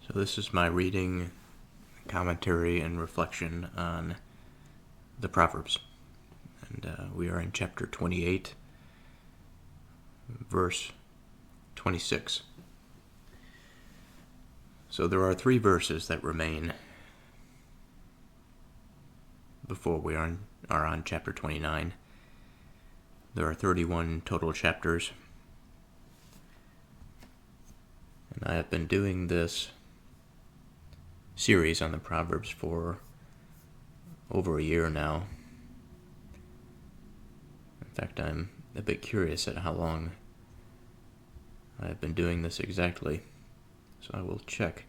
So this is my reading, commentary, and reflection on the Proverbs. And we are in chapter 28, verse 26. So there are 3 verses that remain before we are on chapter 29. There are 31 total chapters. And I have been doing this series on the Proverbs for over a year now. In fact, I'm a bit curious at how long I have been doing this exactly, so I will check.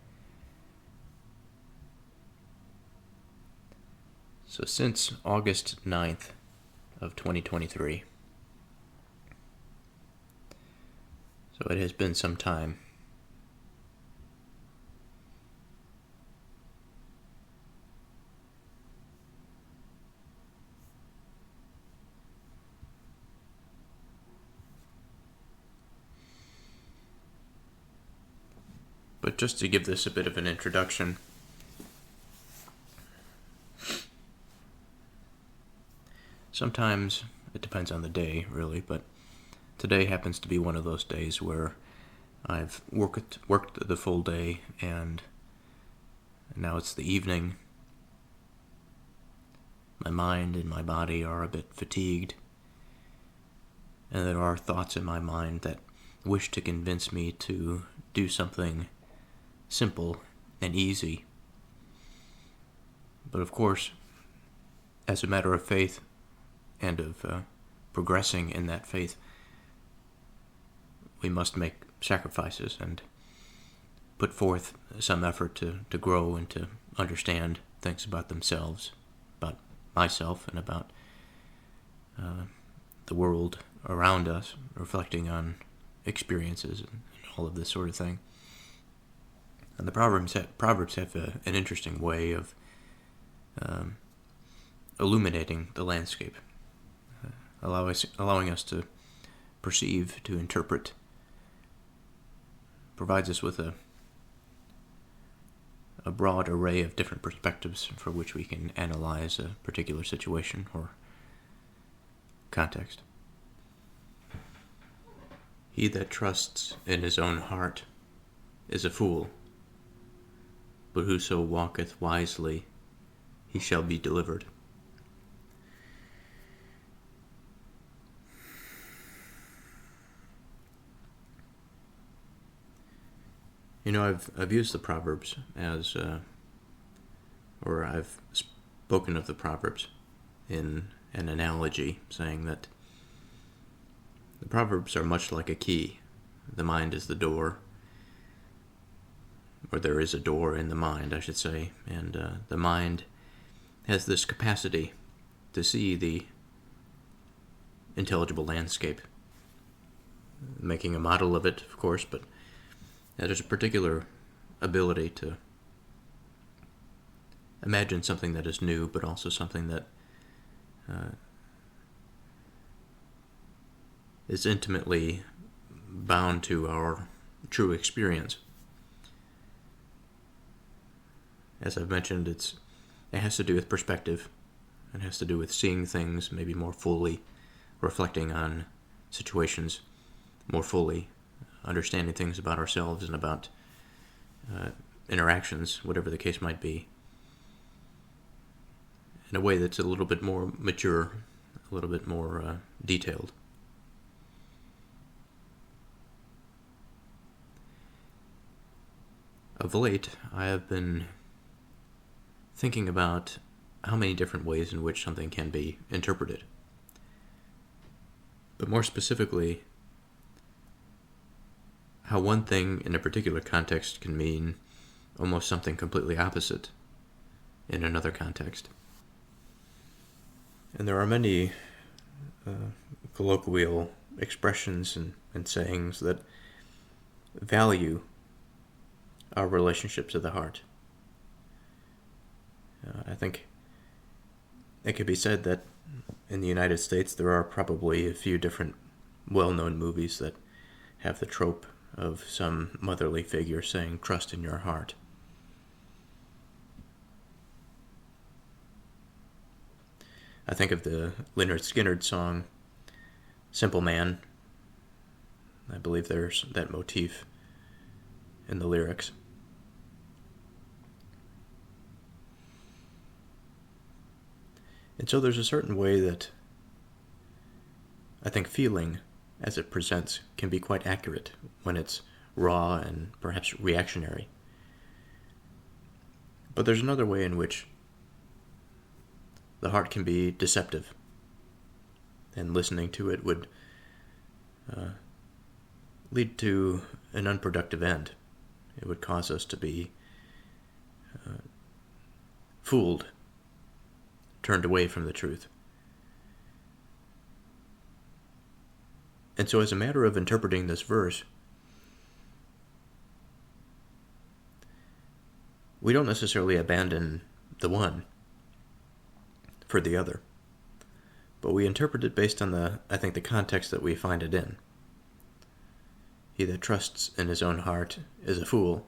So since August 9th of 2023. So it has been some time. But just to give this a bit of an introduction, sometimes it depends on the day, really, but today happens to be one of those days where I've worked the full day, and now it's the evening. My mind and my body are a bit fatigued, and there are thoughts in my mind that wish to convince me to do something simple and easy. But of course, as a matter of faith and of progressing in that faith, we must make sacrifices and put forth some effort to grow and to understand things about themselves, about myself, and about the world around us, reflecting on experiences and all of this sort of thing. And the Proverbs have an interesting way of illuminating the landscape, allowing us to perceive, to interpret, provides us with a broad array of different perspectives for which we can analyze a particular situation or context. He that trusts in his own heart is a fool, but whoso walketh wisely, he shall be delivered. You know, I've used the Proverbs as, or I've spoken of the Proverbs in an analogy, saying that the Proverbs are much like a key. The mind is the door, or there is a door in the mind, I should say, and the mind has this capacity to see the intelligible landscape, making a model of it, of course, but there's a particular ability to imagine something that is new, but also something that is intimately bound to our true experience. As I've mentioned, it has to do with perspective. It has to do with seeing things maybe more fully, reflecting on situations more fully, understanding things about ourselves and about interactions, whatever the case might be, in a way that's a little bit more mature, a little bit more detailed. Of late, I have been thinking about how many different ways in which something can be interpreted. But more specifically, how one thing in a particular context can mean almost something completely opposite in another context. And there are many colloquial expressions and sayings that value our relationship to the heart. I think it could be said that in the United States there are probably a few different well-known movies that have the trope of some motherly figure saying, "Trust in your heart." I think of the Lynyrd Skynyrd song, Simple Man. I believe there's that motif in the lyrics. And so there's a certain way that I think feeling, as it presents, can be quite accurate when it's raw and perhaps reactionary. But there's another way in which the heart can be deceptive, and listening to it would lead to an unproductive end. It would cause us to be fooled, turned away from the truth. And so as a matter of interpreting this verse, we don't necessarily abandon the one for the other, but we interpret it based on the context that we find it in. He that trusts in his own heart is a fool.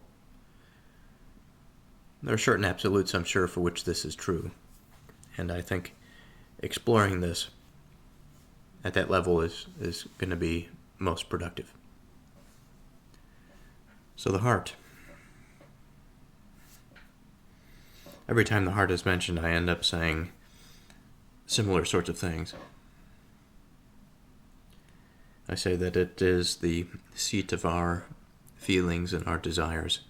There are certain absolutes, I'm sure, for which this is true, and I think exploring this at that level is going to be most productive. So the heart. Every time the heart is mentioned, I end up saying similar sorts of things. I say that it is the seat of our feelings and our desires.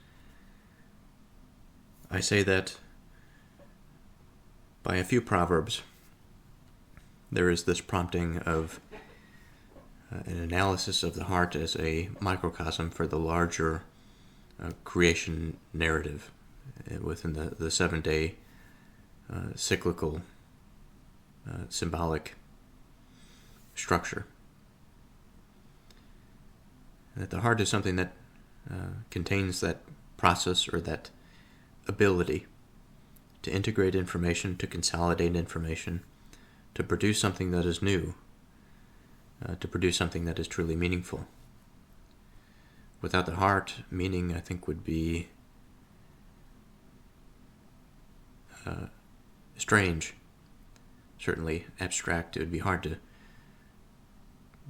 I say that by a few proverbs, there is this prompting of an analysis of the heart as a microcosm for the larger creation narrative within the 7-day cyclical symbolic structure. And that the heart is something that contains that process or that ability to integrate information, to consolidate information, to produce something that is new, to produce something that is truly meaningful. Without the heart, meaning, I think, would be strange, certainly abstract. It would be hard to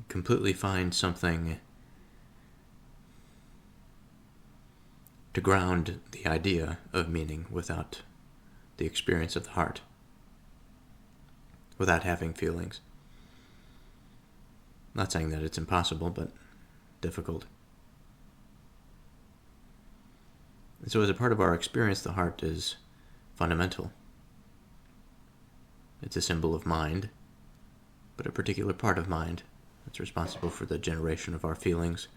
completely find something to ground the idea of meaning without the experience of the heart, without having feelings. Not saying that it's impossible, but difficult. And so as a part of our experience, the heart is fundamental. It's a symbol of mind, but a particular part of mind that's responsible for the generation of our feelings.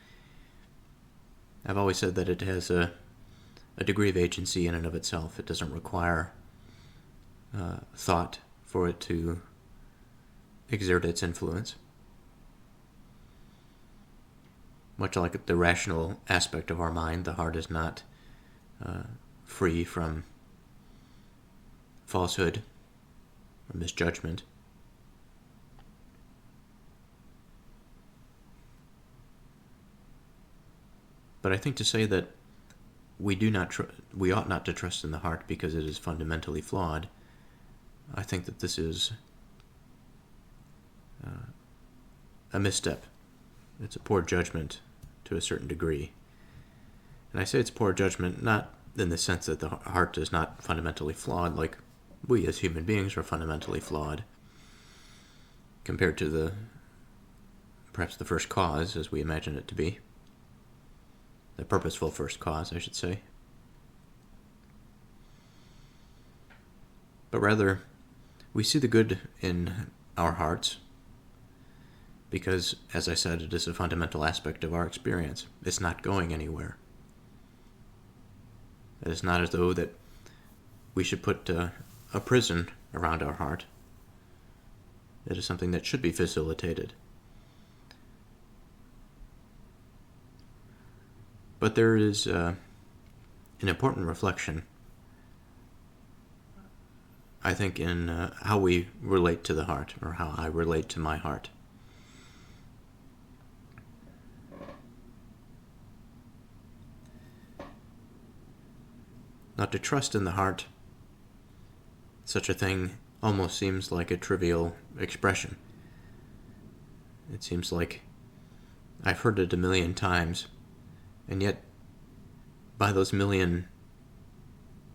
I've always said that it has a degree of agency in and of itself. It doesn't require thought for it to exert its influence. Much like the rational aspect of our mind, the heart is not free from falsehood or misjudgment. But I think to say that we ought not to trust in the heart because it is fundamentally flawed, I think that this is a misstep. It's a poor judgment to a certain degree. And I say it's poor judgment not in the sense that the heart is not fundamentally flawed, like we as human beings are fundamentally flawed compared to perhaps the first cause as we imagine it to be. The purposeful first cause, I should say. But rather, we see the good in our hearts because, as I said, it is a fundamental aspect of our experience. It's not going anywhere. It is not as though that we should put a prison around our heart. It is something that should be facilitated. But there is an important reflection, I think, in how we relate to the heart, or how I relate to my heart. Not to trust in the heart, such a thing almost seems like a trivial expression. It seems like I've heard it a million times, and yet by those million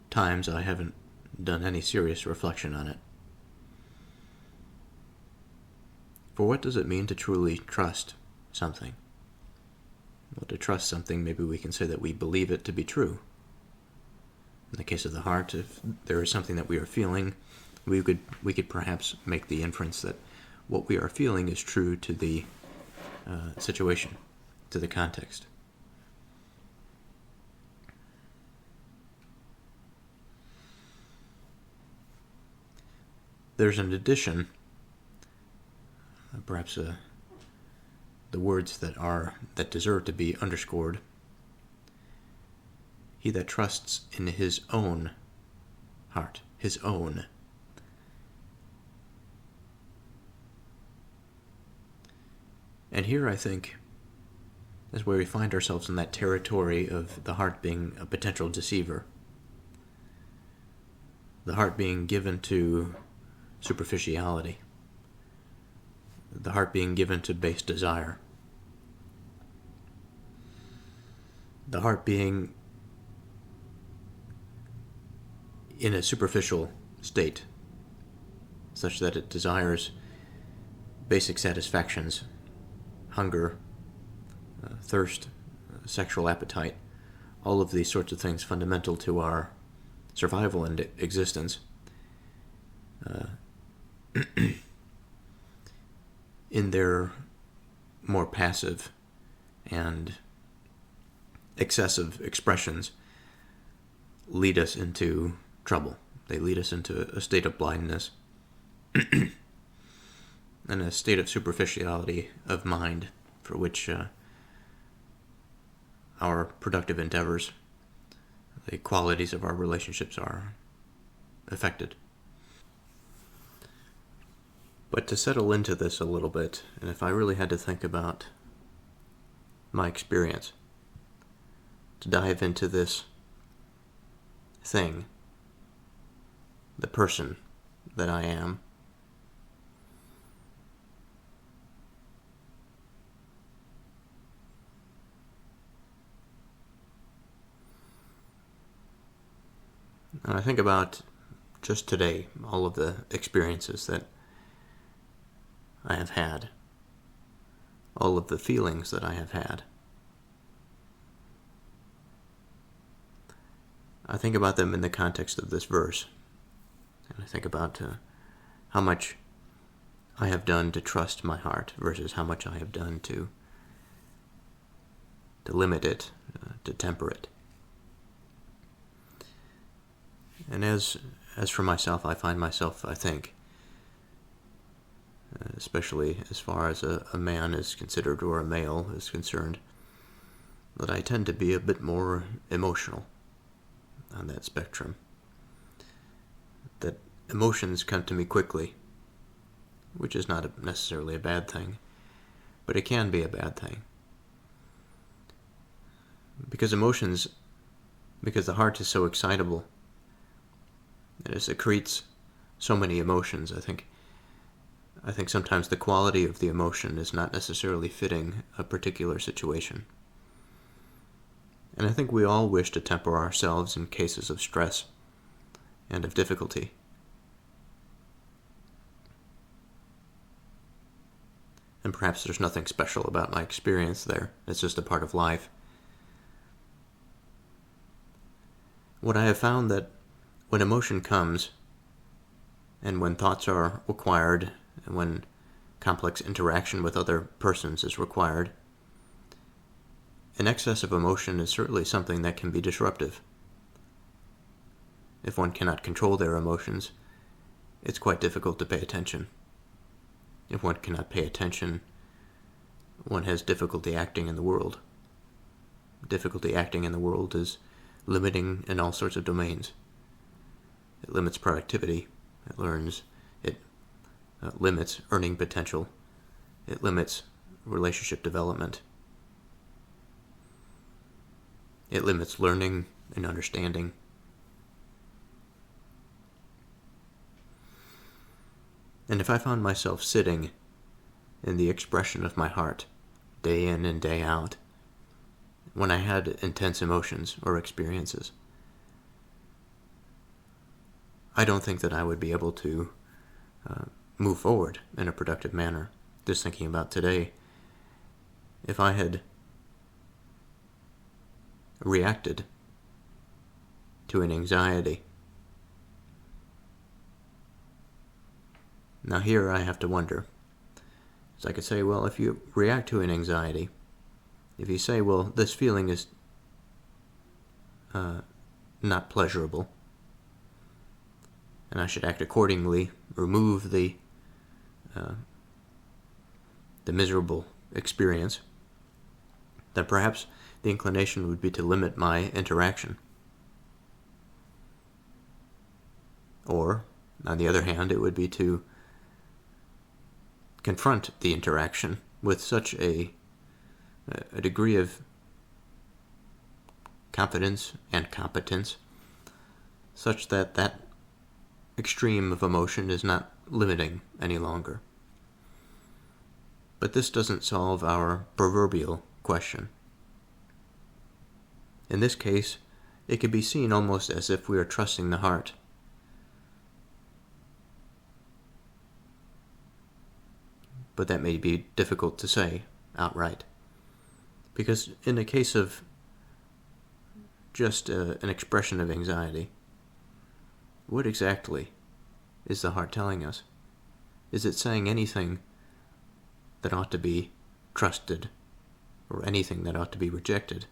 times I haven't done any serious reflection on it. For what does it mean to truly trust something? Well, to trust something, maybe we can say that we believe it to be true. In the case of the heart, if there is something that we are feeling, we could perhaps make the inference that what we are feeling is true to the situation, to the context. There's an addition, perhaps the words that deserve to be underscored. He that trusts in his own heart, his own. And here I think is where we find ourselves in that territory of the heart being a potential deceiver. The heart being given to superficiality. The heart being given to base desire. The heart being in a superficial state, such that it desires basic satisfactions, hunger, thirst, sexual appetite, all of these sorts of things fundamental to our survival and existence, in their more passive and excessive expressions, lead us into trouble. They lead us into a state of blindness and a state of superficiality of mind for which our productive endeavors, the qualities of our relationships are affected. But to settle into this a little bit, and if I really had to think about my experience, to dive into this thing, the person that I am, and I think about just today, all of the experiences that I have had, all of the feelings that I have had. I think about them in the context of this verse, and I think about how much I have done to trust my heart versus how much I have done to limit it, to temper it. And as for myself, I find myself, I think, especially as far as a man is considered or a male is concerned, that I tend to be a bit more emotional on that spectrum. That emotions come to me quickly, which is not necessarily a bad thing, but it can be a bad thing. Because the heart is so excitable, it secretes so many emotions. I think sometimes the quality of the emotion is not necessarily fitting a particular situation. And I think we all wish to temper ourselves in cases of stress and of difficulty. And perhaps there's nothing special about my experience there. It's just a part of life. What I have found that when emotion comes, and when thoughts are required, and when complex interaction with other persons is required, an excess of emotion is certainly something that can be disruptive. If one cannot control their emotions, it's quite difficult to pay attention. If one cannot pay attention, one has difficulty acting in the world. Difficulty acting in the world is limiting in all sorts of domains. It limits productivity. It limits earning potential. It limits relationship development. It limits learning and understanding. And if I found myself sitting in the expression of my heart, day in and day out, when I had intense emotions or experiences, I don't think that I would be able to move forward in a productive manner. Just thinking about today, if I had reacted to an anxiety. Now here I have to wonder. So I could say, well, if you react to an anxiety, if you say, well, this feeling is not pleasurable, and I should act accordingly, remove the miserable experience, then perhaps the inclination would be to limit my interaction. Or, on the other hand, it would be to confront the interaction with such a degree of confidence and competence, such that that extreme of emotion is not limiting any longer. But this doesn't solve our proverbial question. In this case, it can be seen almost as if we are trusting the heart. But that may be difficult to say outright. Because in the case of just an expression of anxiety, what exactly is the heart telling us? Is it saying anything that ought to be trusted, or anything that ought to be rejected?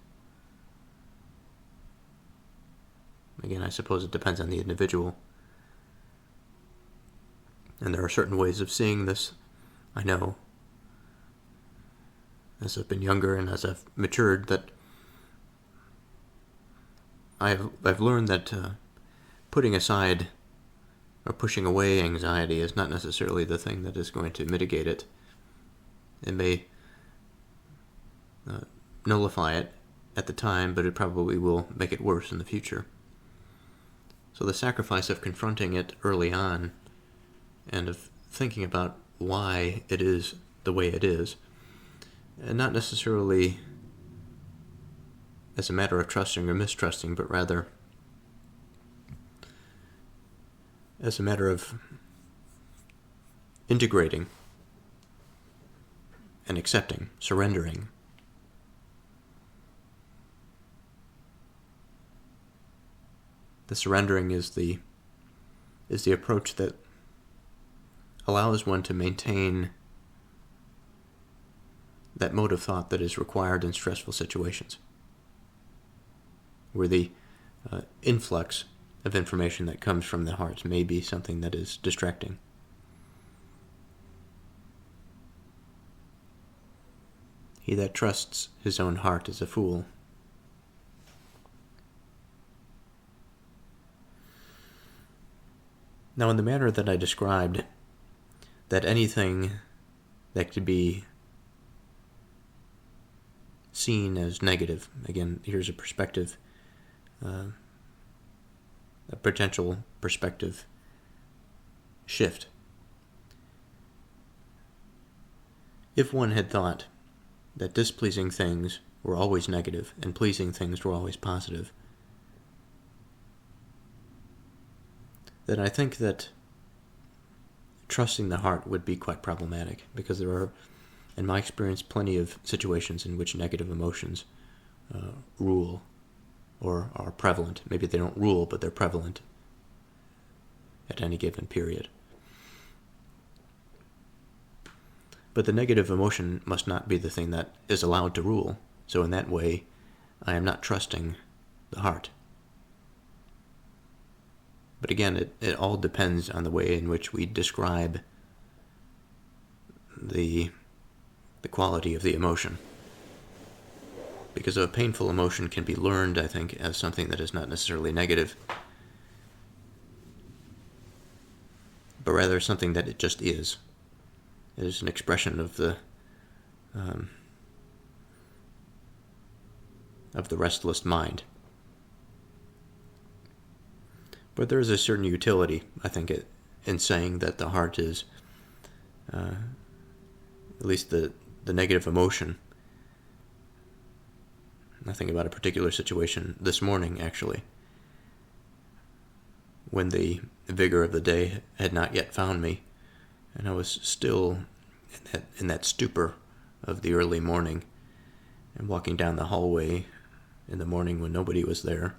Again, I suppose it depends on the individual. And there are certain ways of seeing this. I know, as I've been younger and as I've matured, that I've learned that putting aside or pushing away anxiety is not necessarily the thing that is going to mitigate it. It may nullify it at the time, but it probably will make it worse in the future. So the sacrifice of confronting it early on and of thinking about why it is the way it is, and not necessarily as a matter of trusting or mistrusting, but rather as a matter of integrating and accepting, surrendering. The surrendering is the approach that allows one to maintain that mode of thought that is required in stressful situations, where the influx of information that comes from the heart may be something that is distracting. He that trusts his own heart is a fool. Now, in the manner that I described, that anything that could be seen as negative, again, here's a perspective, a potential perspective shift. If one had thought that displeasing things were always negative and pleasing things were always positive, then I think that trusting the heart would be quite problematic, because there are, in my experience, plenty of situations in which negative emotions rule or are prevalent. Maybe they don't rule, but they're prevalent at any given period. But the negative emotion must not be the thing that is allowed to rule. So in that way, I am not trusting the heart. But again, it all depends on the way in which we describe the quality of the emotion. Because a painful emotion can be learned, I think, as something that is not necessarily negative, but rather something that it just is. It is an expression of the restless mind. But there is a certain utility, I think, in saying that the heart is at least the negative emotion. I think about a particular situation this morning, actually, when the vigor of the day had not yet found me, and I was still in that stupor of the early morning, and walking down the hallway in the morning when nobody was there,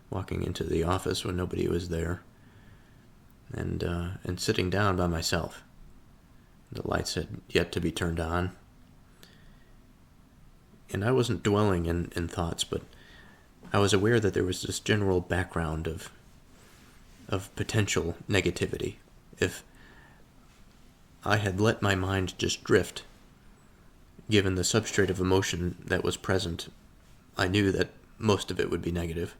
walking into the office when nobody was there, and sitting down by myself. The lights had yet to be turned on, and I wasn't dwelling in thoughts, but I was aware that there was this general background of potential negativity. If I had let my mind just drift, given the substrate of emotion that was present, I knew that most of it would be negative.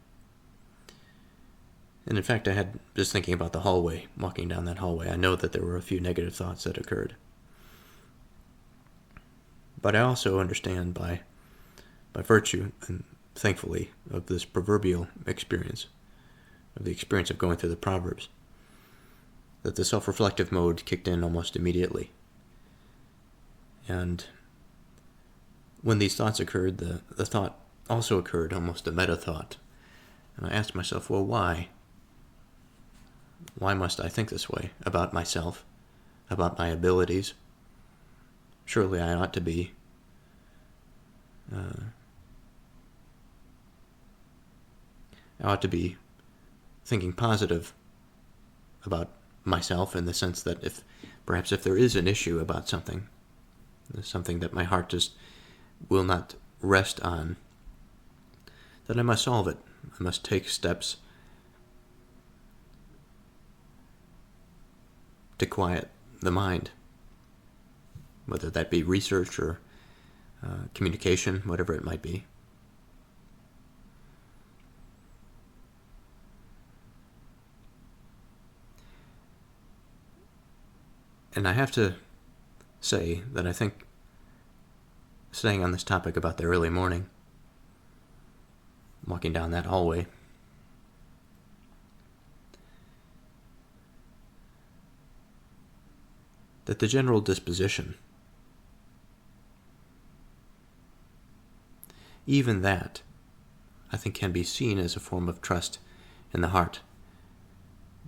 And in fact, I had, just thinking about the hallway, walking down that hallway, I know that there were a few negative thoughts that occurred. But I also understand by virtue, and thankfully, of this proverbial experience, of the experience of going through the Proverbs, that the self-reflective mode kicked in almost immediately. And when these thoughts occurred, the thought also occurred, almost a meta-thought. And I asked myself, well, why? Why must I think this way about myself, about my abilities? Surely I ought to be thinking positive about myself, in the sense that if there is an issue about something that my heart just will not rest on, then I must solve it. I must take steps to quiet the mind, whether that be research or communication, whatever it might be. And I have to say that I think, staying on this topic about the early morning, walking down that hallway, that the general disposition, even that, I think, can be seen as a form of trust in the heart.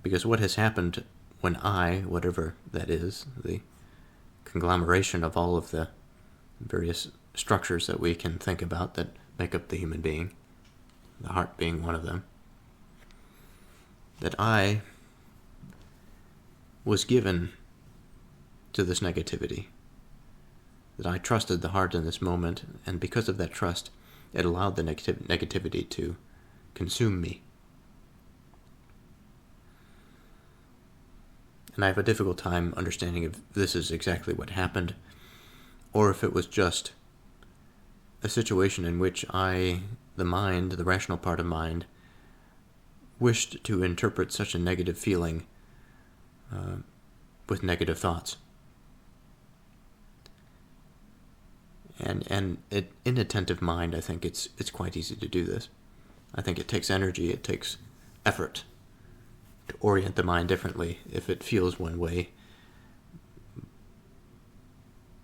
Because what has happened when I, whatever that is, the conglomeration of all of the various structures that we can think about that make up the human being, the heart being one of them, that I was given to this negativity, that I trusted the heart in this moment, and because of that trust, it allowed the negativity to consume me. And I have a difficult time understanding if this is exactly what happened, or if it was just a situation in which I, the mind, the rational part of mind, wished to interpret such a negative feeling with negative thoughts. And an inattentive mind, I think it's quite easy to do this. I think it takes energy, it takes effort to orient the mind differently if it feels one way,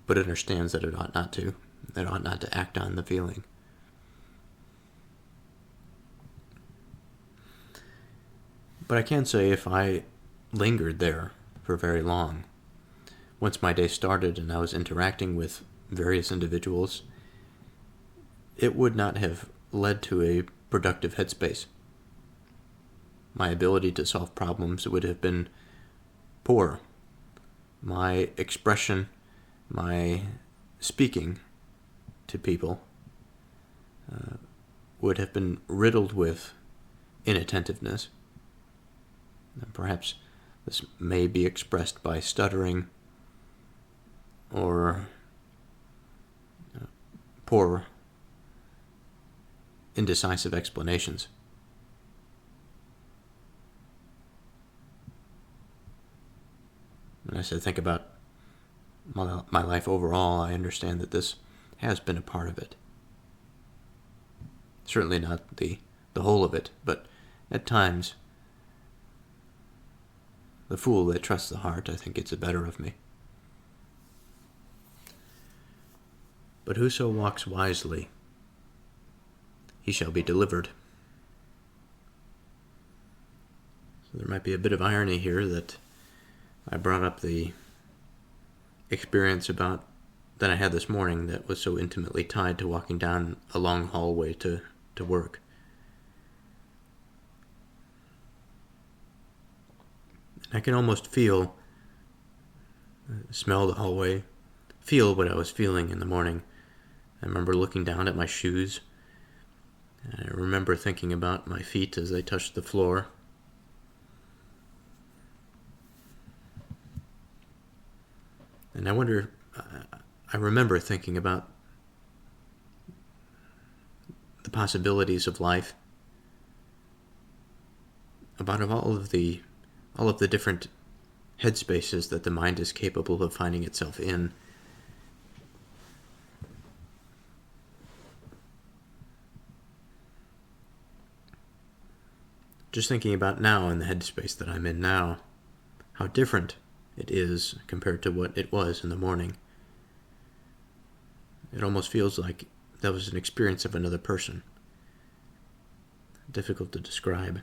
but it understands that it ought not to. It ought not to act on the feeling. But I can say, if I lingered there for very long, once my day started and I was interacting with various individuals, it would not have led to a productive headspace. My ability to solve problems would have been poor. My expression, my speaking to people would have been riddled with inattentiveness. And perhaps this may be expressed by stuttering or poor, indecisive explanations. And as I think about my life overall, I understand that this has been a part of it. Certainly not the whole of it, but at times, the fool that trusts the heart, I think, gets the better of me. But whoso walks wisely, he shall be delivered. So there might be a bit of irony here that I brought up the experience about that I had this morning that was so intimately tied to walking down a long hallway to work. I can almost smell the hallway, feel what I was feeling in the morning. I remember looking down at my shoes. I remember thinking about my feet as they touched the floor. And I remember thinking about the possibilities of life, about all of the different headspaces that the mind is capable of finding itself in. Just thinking about now in the headspace that I'm in now, how different it is compared to what it was in the morning. It almost feels like that was an experience of another person. Difficult to describe.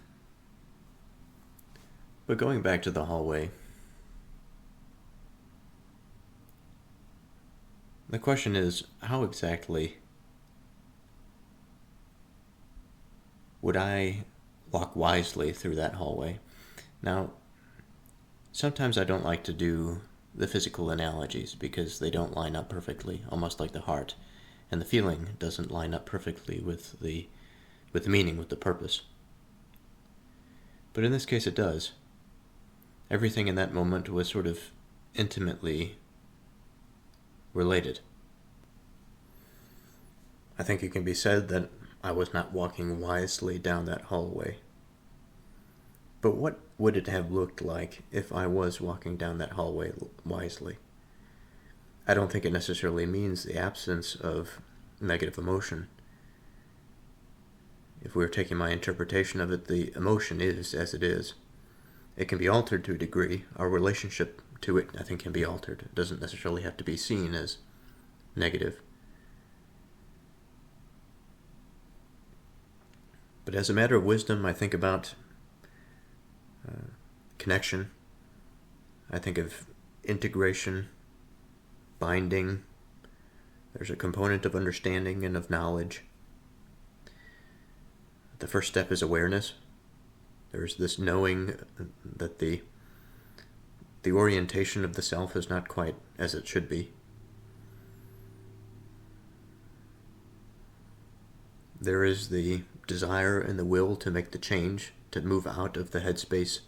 But going back to the hallway, the question is, how exactly would I walk wisely through that hallway? Now, sometimes I don't like to do the physical analogies because they don't line up perfectly, almost like the heart, and the feeling doesn't line up perfectly with the meaning, with the purpose. But in this case it does. Everything in that moment was sort of intimately related. I think it can be said that I was not walking wisely down that hallway. But what would it have looked like if I was walking down that hallway wisely? I don't think it necessarily means the absence of negative emotion. If we were taking my interpretation of it, the emotion is as it is. It can be altered to a degree. Our relationship to it, I think, can be altered. It doesn't necessarily have to be seen as negative. But as a matter of wisdom, I think about connection. I think of integration, binding. There's a component of understanding and of knowledge. The first step is awareness. There's this knowing that the orientation of the self is not quite as it should be. There is the desire and the will to make the change, to move out of the headspace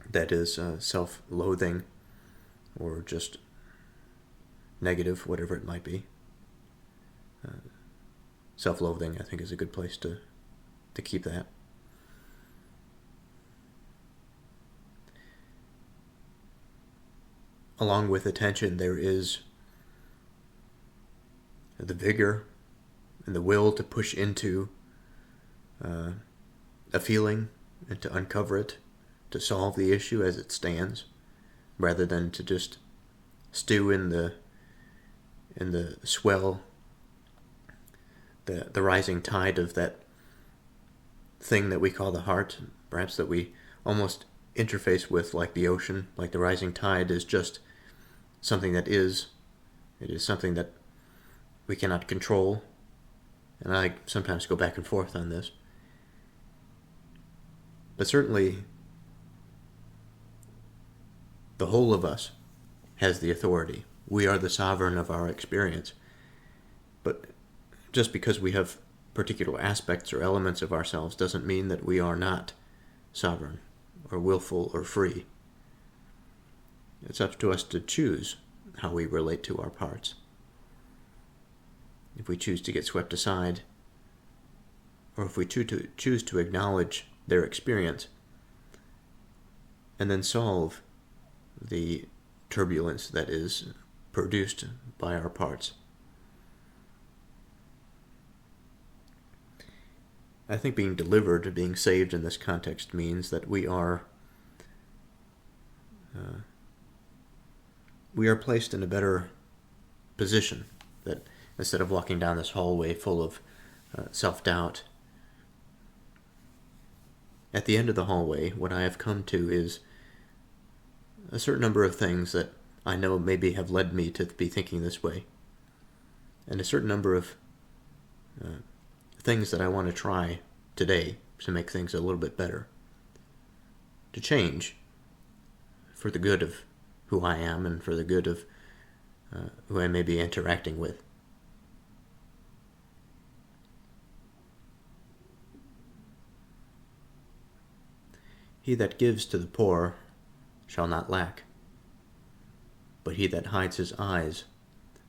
that is self-loathing or just negative, whatever it might be. Self-loathing, I think, is a good place to keep that. Along with attention, there is the vigor and the will to push into a feeling and to uncover it, to solve the issue as it stands, rather than to just stew in the swell, the rising tide of that thing that we call the heart, perhaps that we almost interface with like the ocean, like the rising tide is just something that is. It is something that we cannot control. And I sometimes go back and forth on this. But certainly, the whole of us has the authority. We are the sovereign of our experience. But just because we have particular aspects or elements of ourselves doesn't mean that we are not sovereign or willful or free. It's up to us to choose how we relate to our parts. If we choose to get swept aside, or if we choose to acknowledge their experience and then solve the turbulence that is produced by our parts. I think being delivered, being saved in this context means that we are placed in a better position that instead of walking down this hallway full of self-doubt, at the end of the hallway, what I have come to is a certain number of things that I know maybe have led me to be thinking this way, and a certain number of things that I want to try today to make things a little bit better, to change for the good of who I am and for the good of who I may be interacting with. He that gives to the poor shall not lack, but he that hides his eyes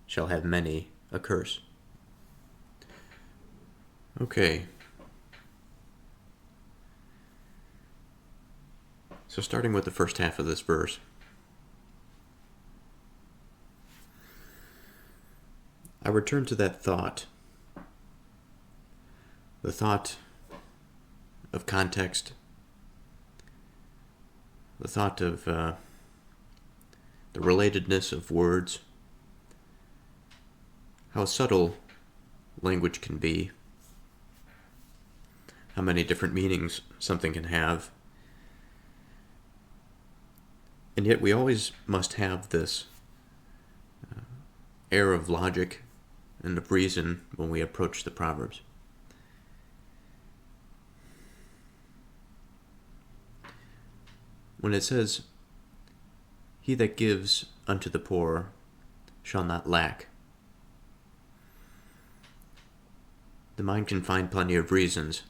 shall have many a curse. Okay. So starting with the first half of this verse, I return to that thought, the thought of context, the thought of the relatedness of words, how subtle language can be, how many different meanings something can have, and yet we always must have this air of logic and of reason when we approach the Proverbs. When it says, "He that gives unto the poor shall not lack," the mind can find plenty of reasons,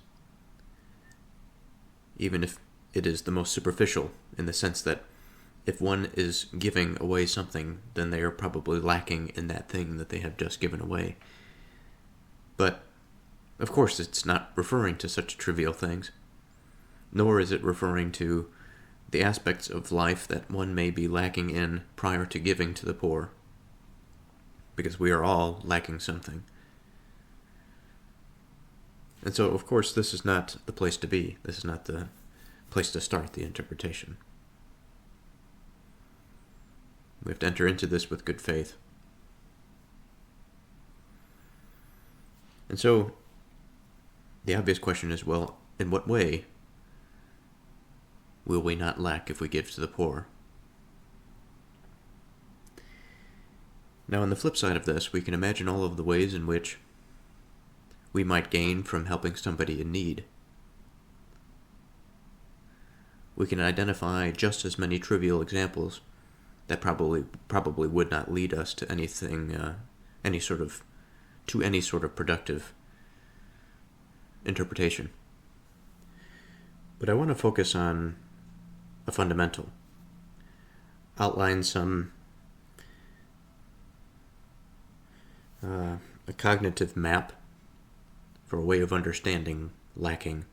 even if it is the most superficial, in the sense that if one is giving away something, then they are probably lacking in that thing that they have just given away. But, of course, it's not referring to such trivial things, nor is it referring to the aspects of life that one may be lacking in prior to giving to the poor, because we are all lacking something. And so, of course, this is not the place to be. This is not the place to start the interpretation. We have to enter into this with good faith. And so, the obvious question is, well, in what way will we not lack if we give to the poor? Now, on the flip side of this, we can imagine all of the ways in which we might gain from helping somebody in need. We can identify just as many trivial examples that probably would not lead us to anything, any sort of productive interpretation. But I want to focus on a fundamental, outline some a cognitive map for a way of understanding lacking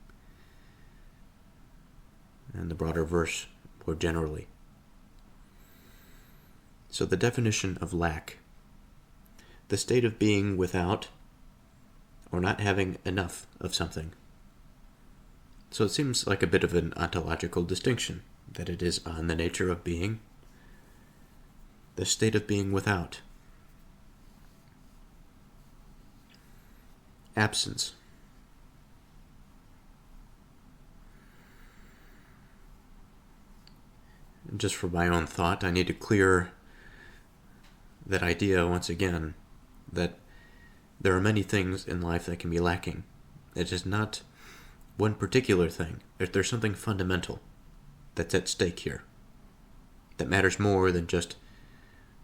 and the broader verse more generally. So the definition of lack: the state of being without or not having enough of something. So it seems like a bit of an ontological distinction, that it is on the nature of being, the state of being without. Absence. And just for my own thought, I need to clear that idea once again, that there are many things in life that can be lacking. It is not one particular thing. There's something fundamental that's at stake here that matters more than just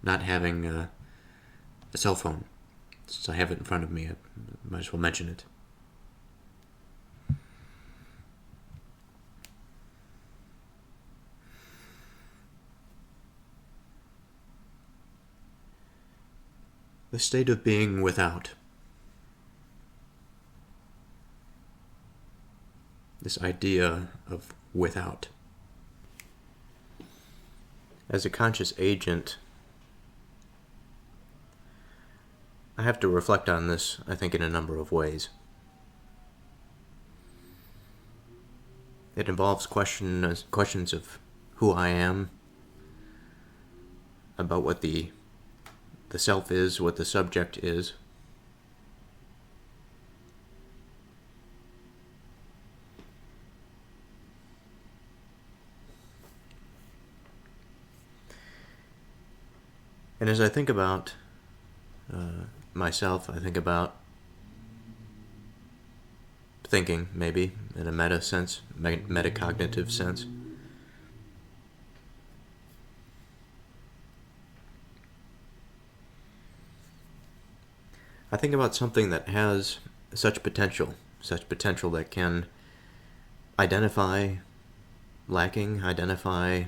not having a cell phone. Since I have it in front of me, I might as well mention it. The state of being without. This idea of without. As a conscious agent, I have to reflect on this, I think, in a number of ways. It involves questions of who I am, about what the the self is, what the subject is. And as I think about myself, I think about thinking, maybe, in a meta sense, metacognitive sense. I think about something that has such potential that can identify lacking, identify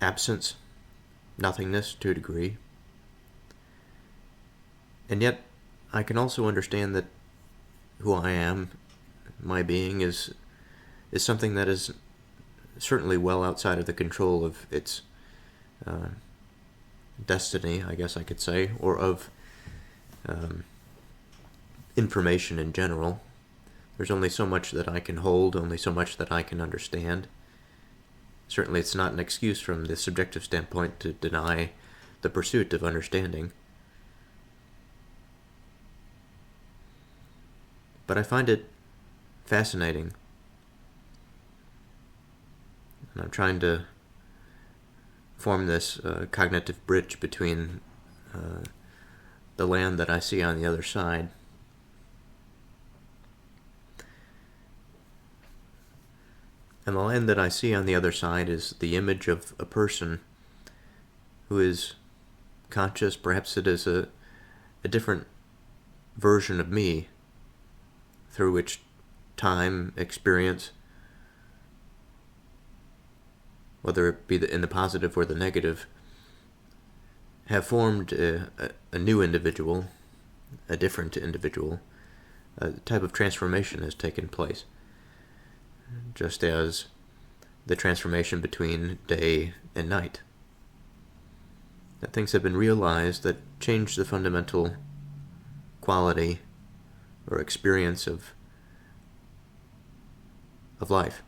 absence, nothingness to a degree. And yet, I can also understand that who I am, my being, is something that is certainly well outside of the control of its destiny, I guess I could say, or of information in general. There's only so much that I can hold, only so much that I can understand. Certainly it's not an excuse from the subjective standpoint to deny the pursuit of understanding. But I find it fascinating. And I'm trying to form this cognitive bridge between the land that I see on the other side. And the land that I see on the other side is the image of a person who is conscious. Perhaps it is a different version of me through which time, experience, whether it be in the positive or the negative, have formed a new individual, a different individual. A type of transformation has taken place. Just as the transformation between day and night. That things have been realized that change the fundamental quality or experience of life.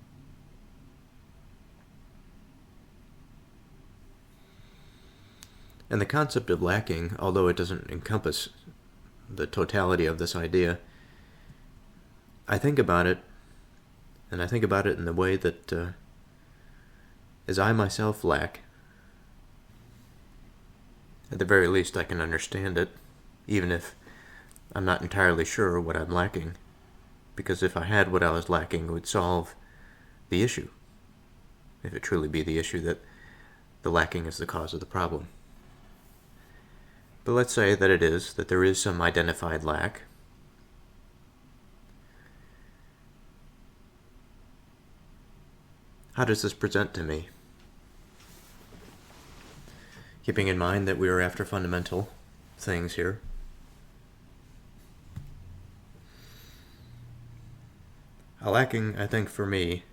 And the concept of lacking, although it doesn't encompass the totality of this idea, I think about it, and I think about it in the way that as I myself lack, at the very least I can understand it, even if I'm not entirely sure what I'm lacking, because if I had what I was lacking, it would solve the issue, if it truly be the issue that the lacking is the cause of the problem. But let's say that it is, that there is some identified lack. How does this present to me? Keeping in mind that we are after fundamental things here. A lacking, I think, for me,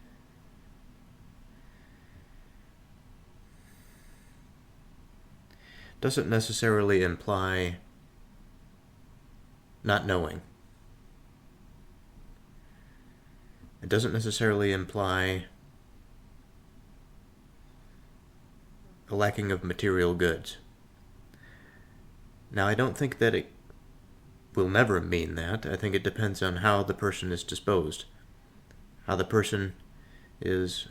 doesn't necessarily imply not knowing. It doesn't necessarily imply a lacking of material goods. Now, I don't think that it will never mean that. I think it depends on how the person is disposed, how the person is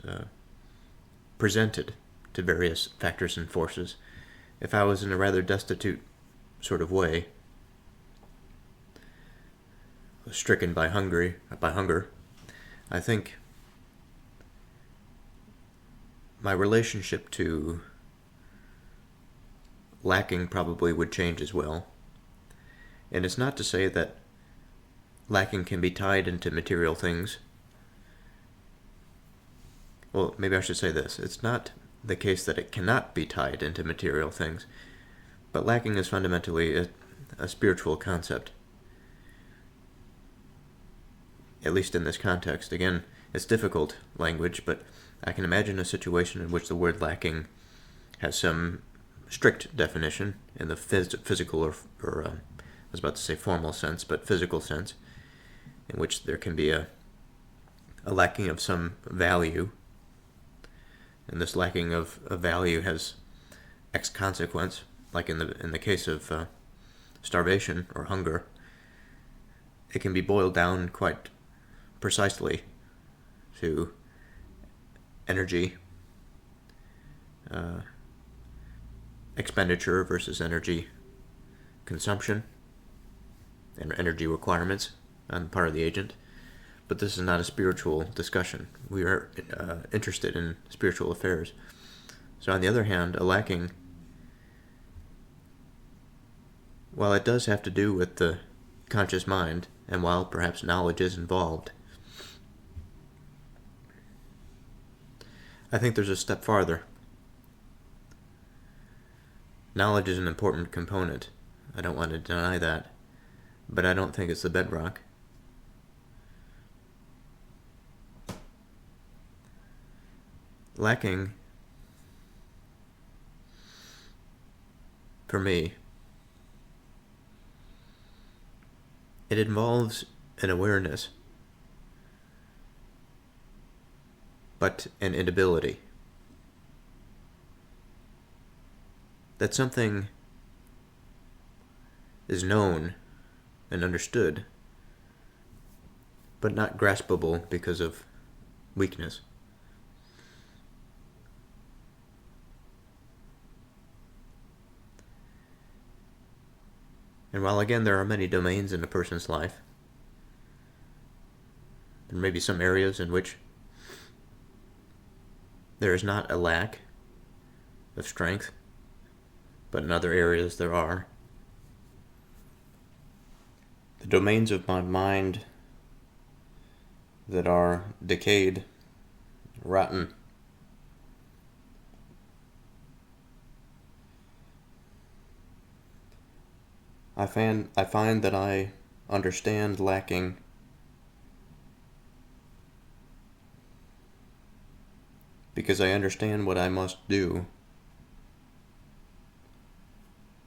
presented to various factors and forces. If I was in a rather destitute sort of way, stricken by hunger, I think my relationship to lacking probably would change as well. And it's not to say that lacking can be tied into material things. Well, maybe I should say this. It's not the case that it cannot be tied into material things, but lacking is fundamentally a spiritual concept. At least in this context. Again, it's difficult language, but I can imagine a situation in which the word lacking has some strict definition in the physical or I was about to say formal sense, but physical sense, in which there can be a lacking of some value. And this lacking of value has ex consequence, like in the case of starvation or hunger, it can be boiled down quite precisely to energy expenditure versus energy consumption and energy requirements on the part of the agent. But this is not a spiritual discussion. We are interested in spiritual affairs. So on the other hand, a lacking, while it does have to do with the conscious mind, and while perhaps knowledge is involved, I think there's a step farther. Knowledge is an important component. I don't want to deny that, but I don't think it's the bedrock. Lacking, for me, it involves an awareness, but an inability. That something is known and understood, but not graspable because of weakness. And while again there are many domains in a person's life, there may be some areas in which there is not a lack of strength, but in other areas there are. The domains of my mind that are decayed, rotten, I find that I understand lacking because I understand what I must do,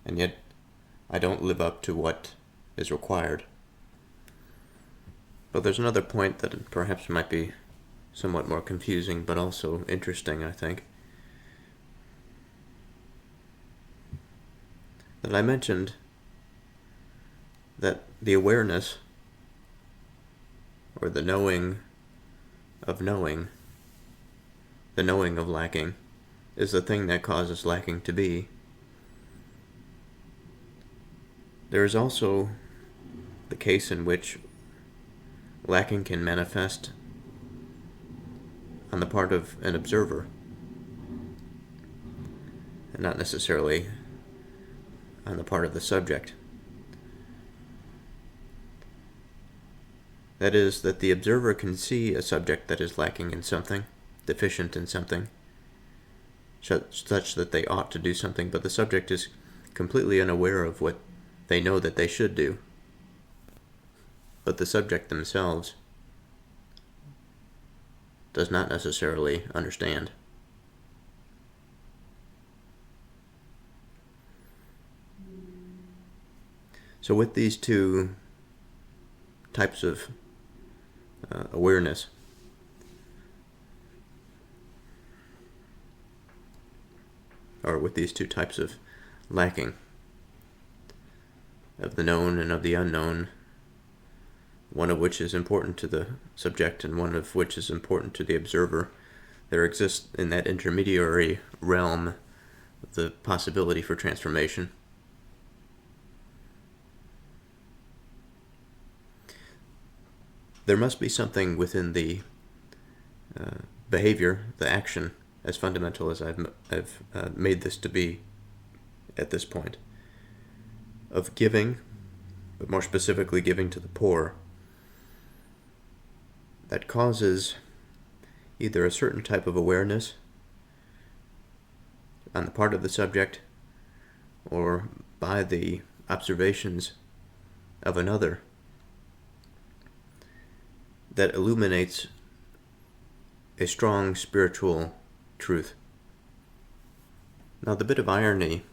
and yet I don't live up to what is required. But there's another point that perhaps might be somewhat more confusing, but also interesting, I think. That I mentioned that the awareness, or the knowing of knowing, the knowing of lacking, is the thing that causes lacking to be. There is also the case in which lacking can manifest on the part of an observer, and not necessarily on the part of the subject. That is, that the observer can see a subject that is lacking in something, deficient in something, such that they ought to do something, but the subject is completely unaware of what they know that they should do. But the subject themselves does not necessarily understand. So with these two types of awareness, or with these two types of lacking, of the known and of the unknown, one of which is important to the subject and one of which is important to the observer, there exists in that intermediary realm the possibility for transformation. There must be something within the behavior, the action, as fundamental as I've made this to be at this point, of giving, but more specifically giving to the poor, that causes either a certain type of awareness on the part of the subject, or by the observations of another, that illuminates a strong spiritual truth. Now, the bit of irony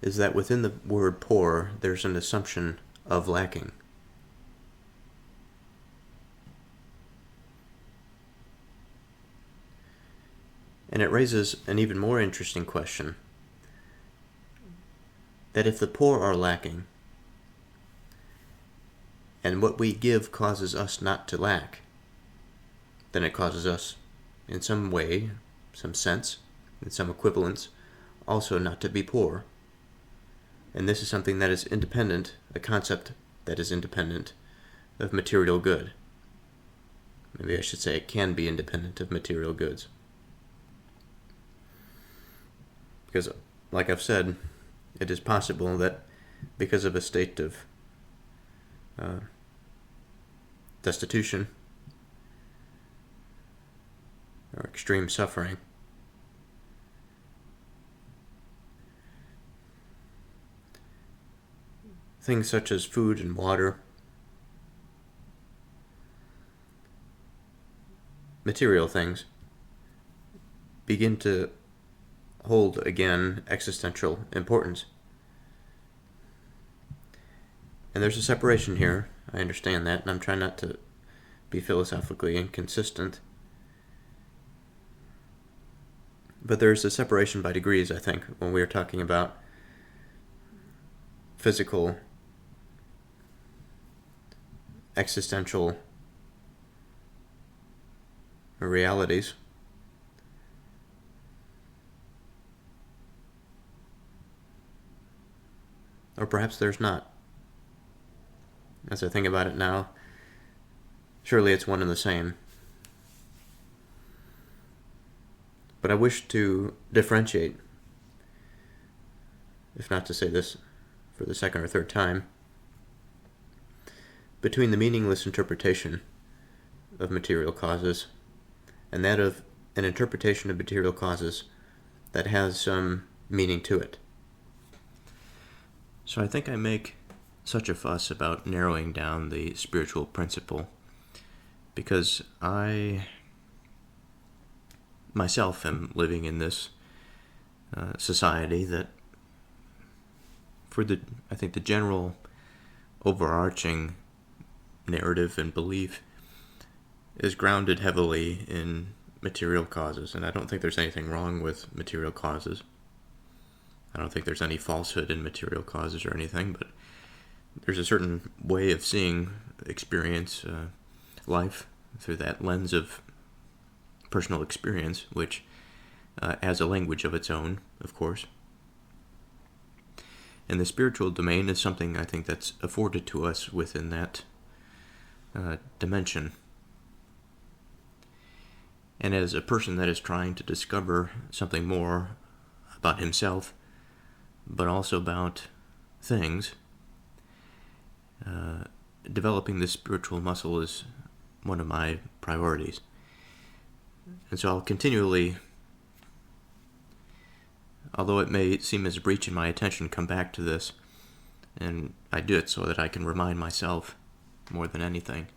is that within the word poor, there's an assumption of lacking. And it raises an even more interesting question that if the poor are lacking, and what we give causes us not to lack, then it causes us, in some way, some sense, in some equivalence, also not to be poor. And this is something that is independent, a concept that is independent of material good. Maybe I should say it can be independent of material goods. Because, like I've said, it is possible that because of a state of destitution or extreme suffering, things such as food and water, material things, begin to hold again existential importance. And there's a separation here. I understand that, and I'm trying not to be philosophically inconsistent. But there's a separation by degrees, I think, when we are talking about physical, existential realities. Or perhaps there's not. As I think about it now, surely it's one and the same. But I wish to differentiate, if not to say this for the second or third time, between the meaningless interpretation of material causes and that of an interpretation of material causes that has some meaning to it. So I think I make such a fuss about narrowing down the spiritual principle because I myself am living in this society that, for I think the general overarching narrative and belief is grounded heavily in material causes, and I don't think there's anything wrong with material causes. I don't think there's any falsehood in material causes or anything, but there's a certain way of seeing experience, life, through that lens of personal experience, which has a language of its own, of course. And the spiritual domain is something I think that's afforded to us within that dimension. And as a person that is trying to discover something more about himself, but also about things, developing this spiritual muscle is one of my priorities. And so I'll continually, although it may seem as a breach in my attention, come back to this, and I do it so that I can remind myself more than anything.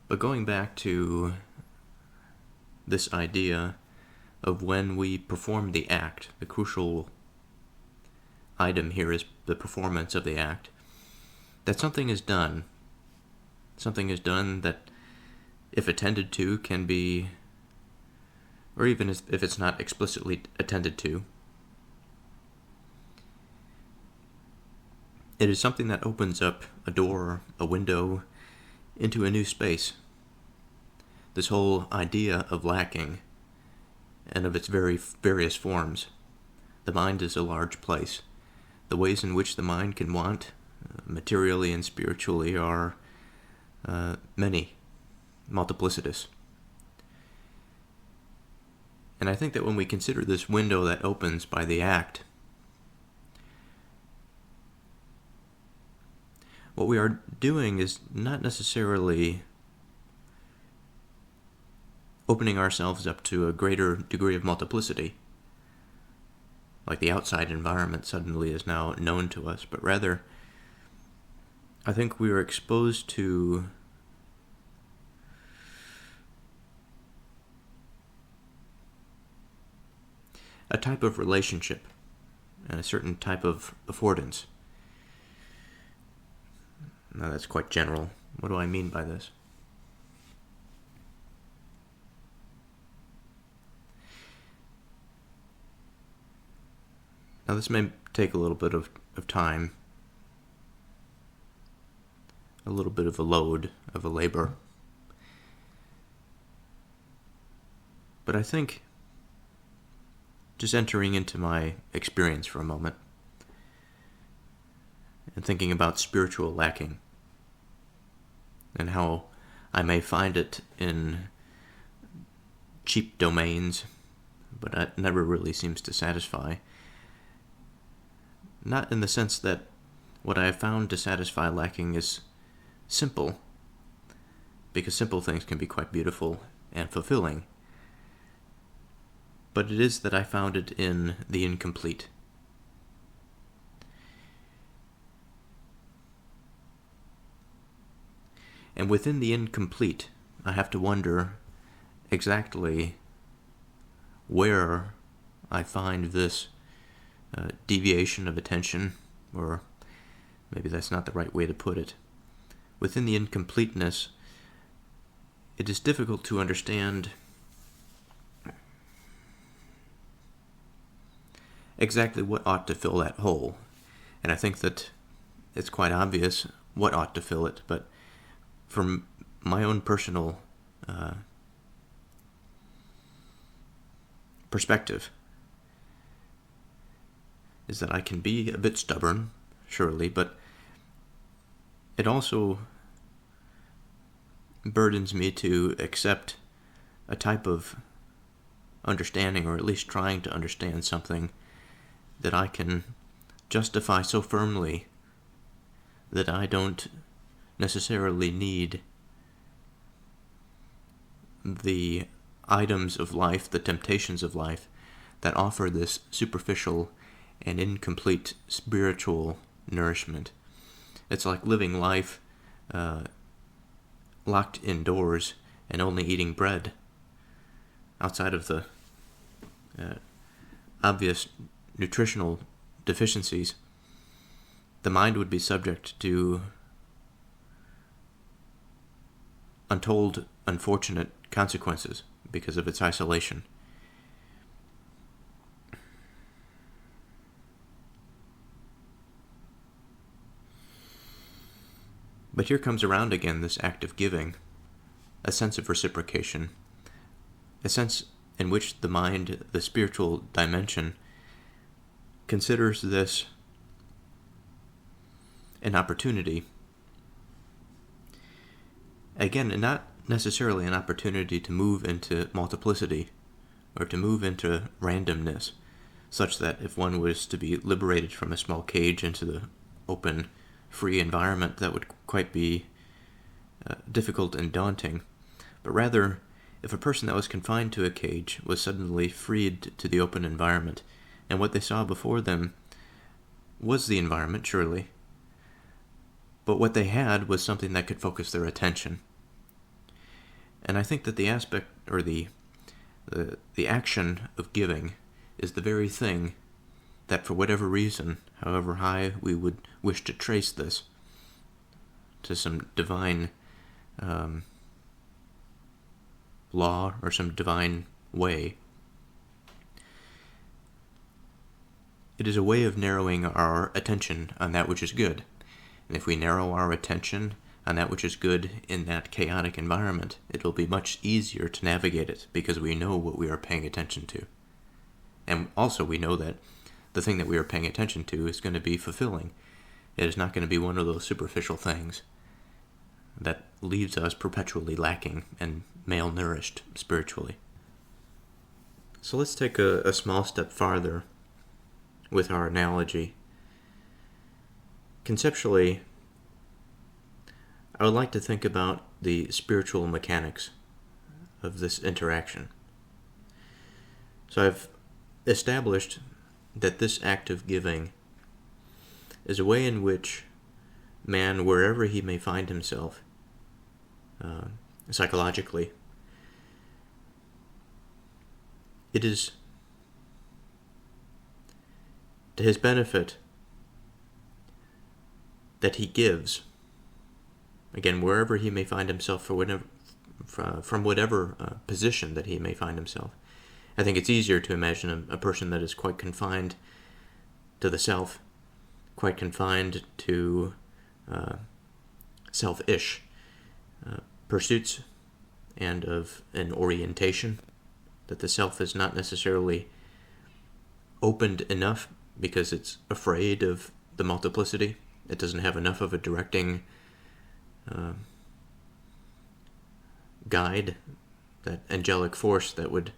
But going back to this idea of when we perform the act, the crucial item here is the performance of the act, that something is done. Something is done that, if attended to, can be, or even if it's not explicitly attended to, it is something that opens up a door, a window, into a new space. This whole idea of lacking and of its various forms. The mind is a large place. The ways in which the mind can want, materially and spiritually, are many, multiplicitous. And I think that when we consider this window that opens by the act, what we are doing is not necessarily opening ourselves up to a greater degree of multiplicity, like the outside environment suddenly is now known to us, but rather, I think we are exposed to a type of relationship and a certain type of affordance. Now that's quite general. What do I mean by this? Now, this may take a little bit of time, a little bit of a load, of a labor. But I think just entering into my experience for a moment and thinking about spiritual lacking and how I may find it in cheap domains, but it never really seems to satisfy. Not in the sense that what I have found to satisfy lacking is simple, because simple things can be quite beautiful and fulfilling. But it is that I found it in the incomplete. And within the incomplete, I have to wonder exactly where I find this deviation of attention, or maybe that's not the right way to put it. Within the incompleteness, it is difficult to understand exactly what ought to fill that hole. And I think that it's quite obvious what ought to fill it, but from my own personal perspective, is that I can be a bit stubborn, surely, but it also burdens me to accept a type of understanding, or at least trying to understand something that I can justify so firmly that I don't necessarily need the items of life, the temptations of life, that offer this superficial and incomplete spiritual nourishment. It's like living life locked indoors and only eating bread. Outside of the obvious nutritional deficiencies, the mind would be subject to untold, unfortunate consequences because of its isolation. But here comes around again this act of giving, a sense of reciprocation, a sense in which the mind, the spiritual dimension, considers this an opportunity. Again, not necessarily an opportunity to move into multiplicity or to move into randomness, such that if one was to be liberated from a small cage into the open, free environment, that would quite be difficult and daunting. But rather, if a person that was confined to a cage was suddenly freed to the open environment, and what they saw before them was the environment, surely, but what they had was something that could focus their attention. And I think that the aspect, or the action of giving, is the very thing that, for whatever reason, however high we would wish to trace this to some divine law or some divine way, it is a way of narrowing our attention on that which is good. And if we narrow our attention on that which is good in that chaotic environment, it will be much easier to navigate it because we know what we are paying attention to. And also we know that the thing that we are paying attention to is going to be fulfilling. It is not going to be one of those superficial things that leaves us perpetually lacking and malnourished spiritually. So let's take a small step farther with our analogy. Conceptually, I would like to think about the spiritual mechanics of this interaction. So I've established that this act of giving is a way in which man, wherever he may find himself psychologically, it is to his benefit that he gives, again, wherever he may find himself, from whatever position that he may find himself. I think it's easier to imagine a person that is quite confined to the self, quite confined to selfish pursuits and of an orientation, that the self is not necessarily opened enough because it's afraid of the multiplicity. It doesn't have enough of a directing guide, that angelic force that would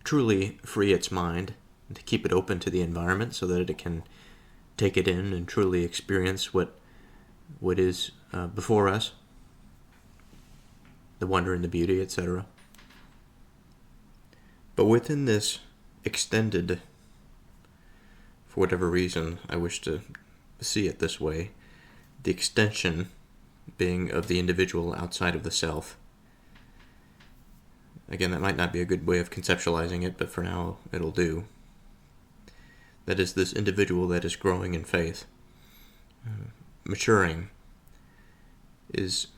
truly free its mind and to keep it open to the environment so that it can take it in and truly experience what is before us, the wonder and the beauty, etc. But within this extended, for whatever reason I wish to see it this way, the extension being of the individual outside of the self. Again, that might not be a good way of conceptualizing it, but for now it'll do. That is, this individual that is growing in faith, maturing, is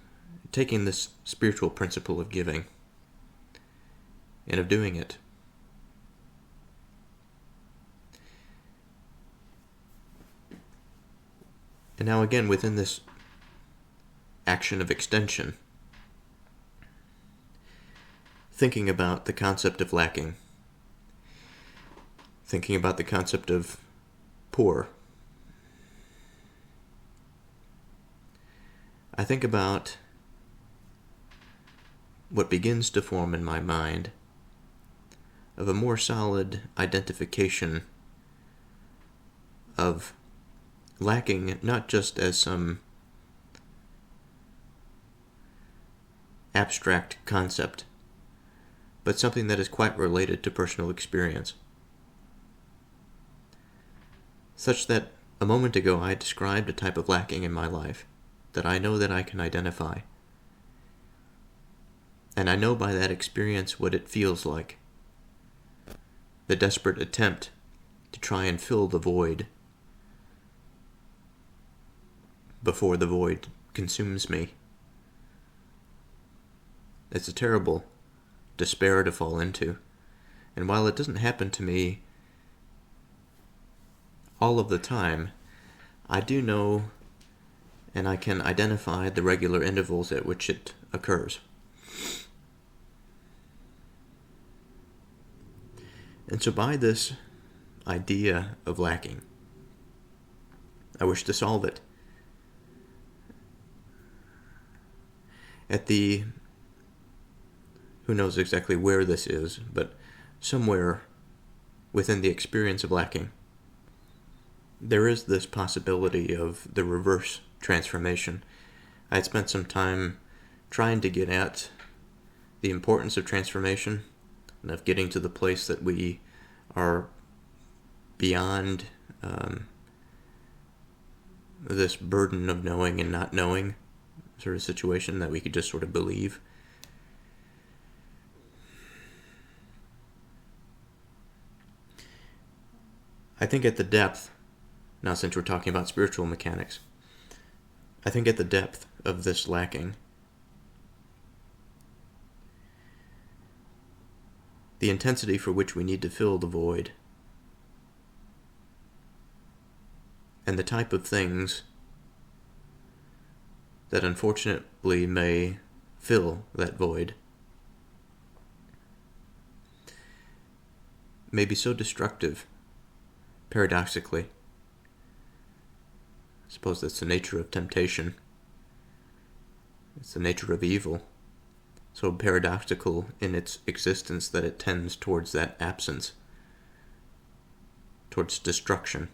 taking this spiritual principle of giving and of doing it. And now again, within this action of extension, thinking about the concept of lacking, thinking about the concept of poor, I think about what begins to form in my mind of a more solid identification of lacking, not just as some abstract concept, but something that is quite related to personal experience. Such that a moment ago I described a type of lacking in my life that I know that I can identify. And I know by that experience what it feels like. The desperate attempt to try and fill the void before the void consumes me. It's a terrible despair to fall into. And while it doesn't happen to me all of the time, I do know and I can identify the regular intervals at which it occurs. And so by this idea of lacking, I wish to solve it. At the, who knows exactly where this is, but somewhere within the experience of lacking, there is this possibility of the reverse transformation. I had spent some time trying to get at the importance of transformation and of getting to the place that we are beyond this burden of knowing and not knowing sort of situation, that we could just sort of believe. I think at the depth, now since we're talking about spiritual mechanics, I think at the depth of this lacking, the intensity for which we need to fill the void, and the type of things that unfortunately may fill that void, may be so destructive, paradoxically. I suppose that's the nature of temptation. It's the nature of evil. So paradoxical in its existence that it tends towards that absence, towards destruction,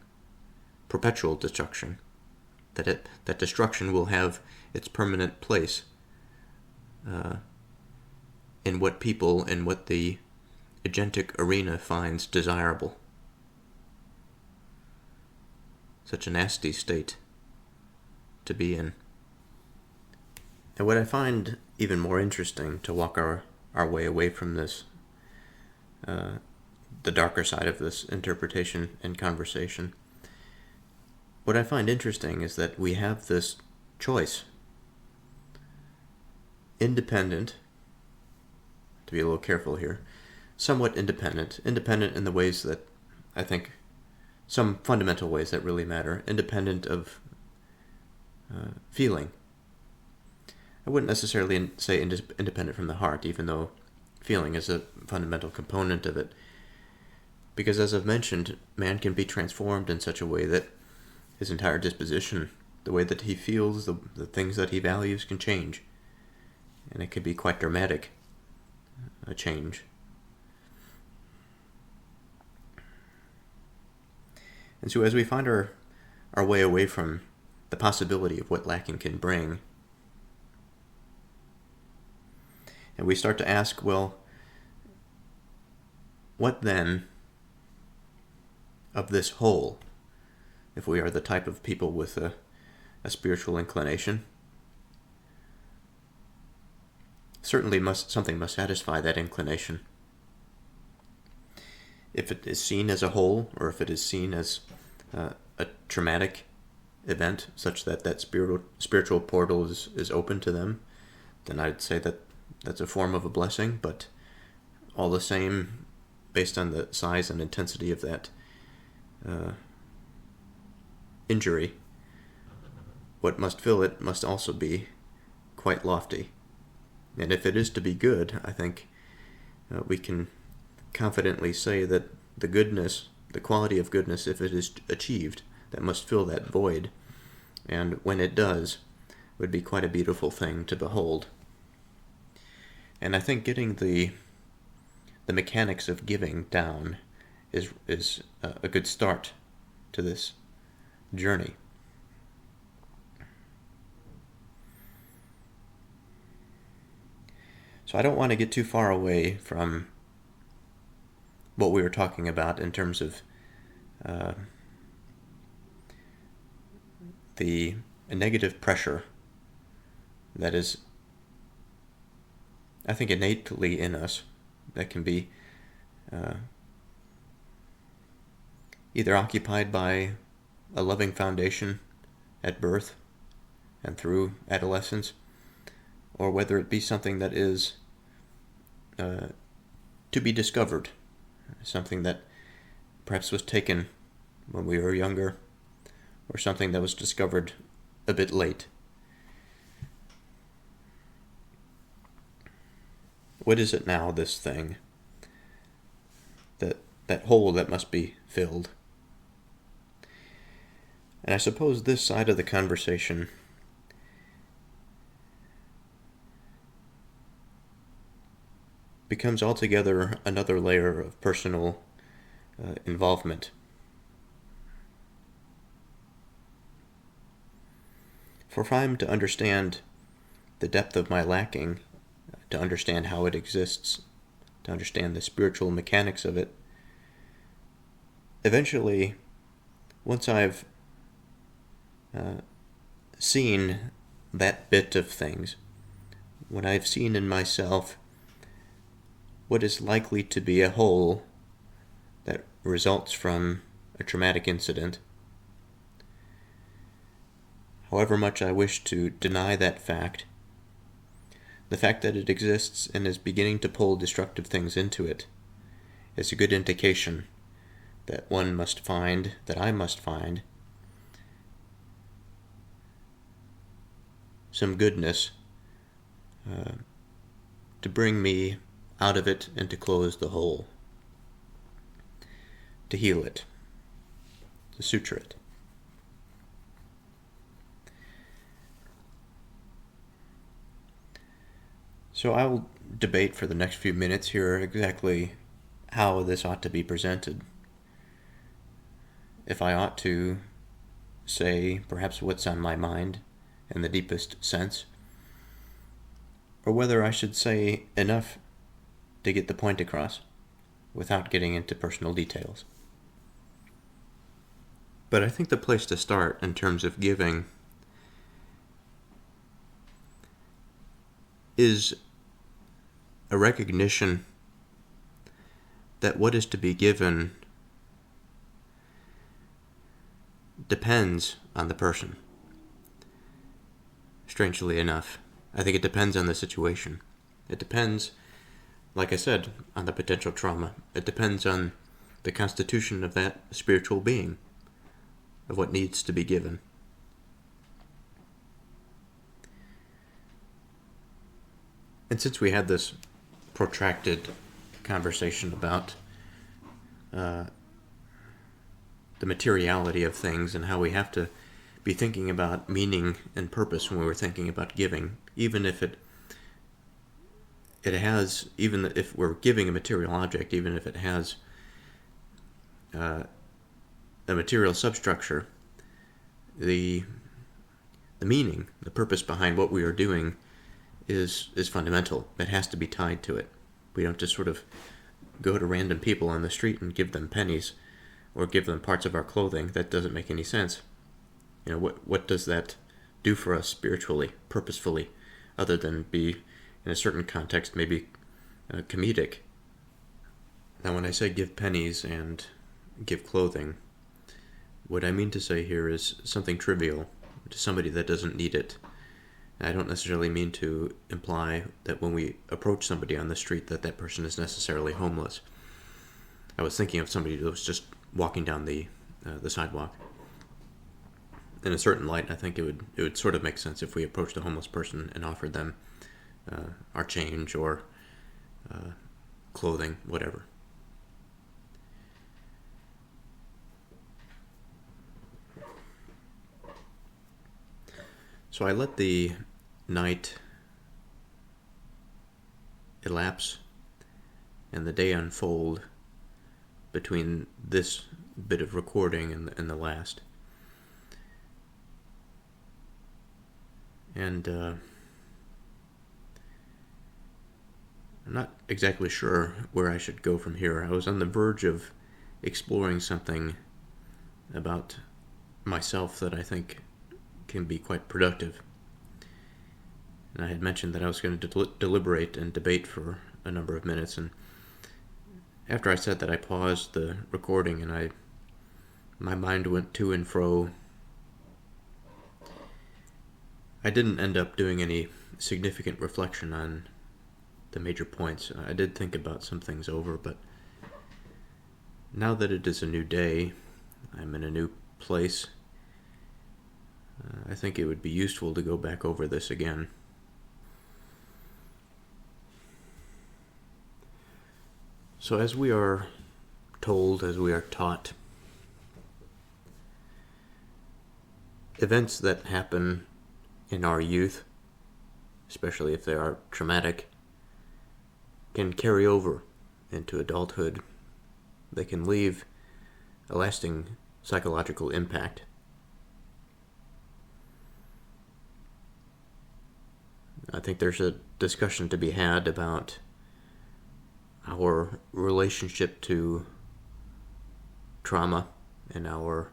perpetual destruction. That destruction will have its permanent place in what people, in what the agentic arena finds desirable. Such a nasty state to be in. And what I find even more interesting, to walk our way away from this, the darker side of this interpretation and conversation, what I find interesting is that we have this choice, independent, to be a little careful here, somewhat independent. Independent in the ways that I think, some fundamental ways that really matter. Independent of feeling. I wouldn't necessarily say independent from the heart, even though feeling is a fundamental component of it. Because as I've mentioned, man can be transformed in such a way that his entire disposition, the way that he feels, the things that he values can change. And it could be quite dramatic, a change. And so as we find our way away from the possibility of what lacking can bring, and we start to ask, well, what then of this whole, if we are the type of people with a spiritual inclination? Certainly something must satisfy that inclination. If it is seen as a whole, or if it is seen as a traumatic event, such that that spiritual portal is open to them, then I'd say that that's a form of a blessing. But all the same, based on the size and intensity of that injury, what must fill it must also be quite lofty. And if it is to be good, I think we can confidently say that the goodness, the quality of goodness, if it is achieved, that must fill that void. And when it does, would be quite a beautiful thing to behold. And I think getting the mechanics of giving down is a good start to this journey. So I don't want to get too far away from what we were talking about in terms of the negative pressure that is, I think, innately in us, that can be either occupied by a loving foundation at birth and through adolescence, or whether it be something that is to be discovered, something that perhaps was taken when we were younger, or something that was discovered a bit late. What is it now, this thing, that hole that must be filled? And I suppose this side of the conversation becomes altogether another layer of personal involvement. For if I'm to understand the depth of my lacking, to understand how it exists, to understand the spiritual mechanics of it, eventually, once I've seen that bit of things, when I've seen in myself what is likely to be a whole that results from a traumatic incident, however much I wish to deny that fact, the fact that it exists and is beginning to pull destructive things into it is a good indication that one must find, that I must find, some goodness to bring me out of it and to close the hole, to heal it, to suture it. So I will debate for the next few minutes here exactly how this ought to be presented. If I ought to say perhaps what's on my mind in the deepest sense, or whether I should say enough to get the point across without getting into personal details. But I think the place to start in terms of giving is a recognition that what is to be given depends on the person. Strangely enough, I think it depends on the situation. It depends like I said, on the potential trauma. It depends on the constitution of that spiritual being, of what needs to be given. And since we had this protracted conversation about the materiality of things and how we have to be thinking about meaning and purpose when we're thinking about giving, even if it has, even if we're giving a material object, even if it has a material substructure, the meaning, the purpose behind what we are doing is fundamental. It has to be tied to it. We don't just sort of go to random people on the street and give them pennies or give them parts of our clothing. That doesn't make any sense. You know, what does that do for us spiritually, purposefully, other than be, in a certain context, maybe comedic? Now, when I say give pennies and give clothing, what I mean to say here is something trivial to somebody that doesn't need it. I don't necessarily mean to imply that when we approach somebody on the street that person is necessarily homeless. I was thinking of somebody that was just walking down the sidewalk. In a certain light, I think it would sort of make sense if we approached a homeless person and offered them our change or clothing, whatever. So I let the night elapse and the day unfold between this bit of recording and the last. And I'm not exactly sure where I should go from here. I was on the verge of exploring something about myself that I think can be quite productive. And I had mentioned that I was going to deliberate and debate for a number of minutes, and after I said that, I paused the recording and my mind went to and fro. I didn't end up doing any significant reflection on the major points. I did think about some things over, but now that it is a new day, I'm in a new place, I think it would be useful to go back over this again. So as we are told, as we are taught, events that happen in our youth, especially if they are traumatic, can carry over into adulthood. They can leave a lasting psychological impact. I think there's a discussion to be had about our relationship to trauma and our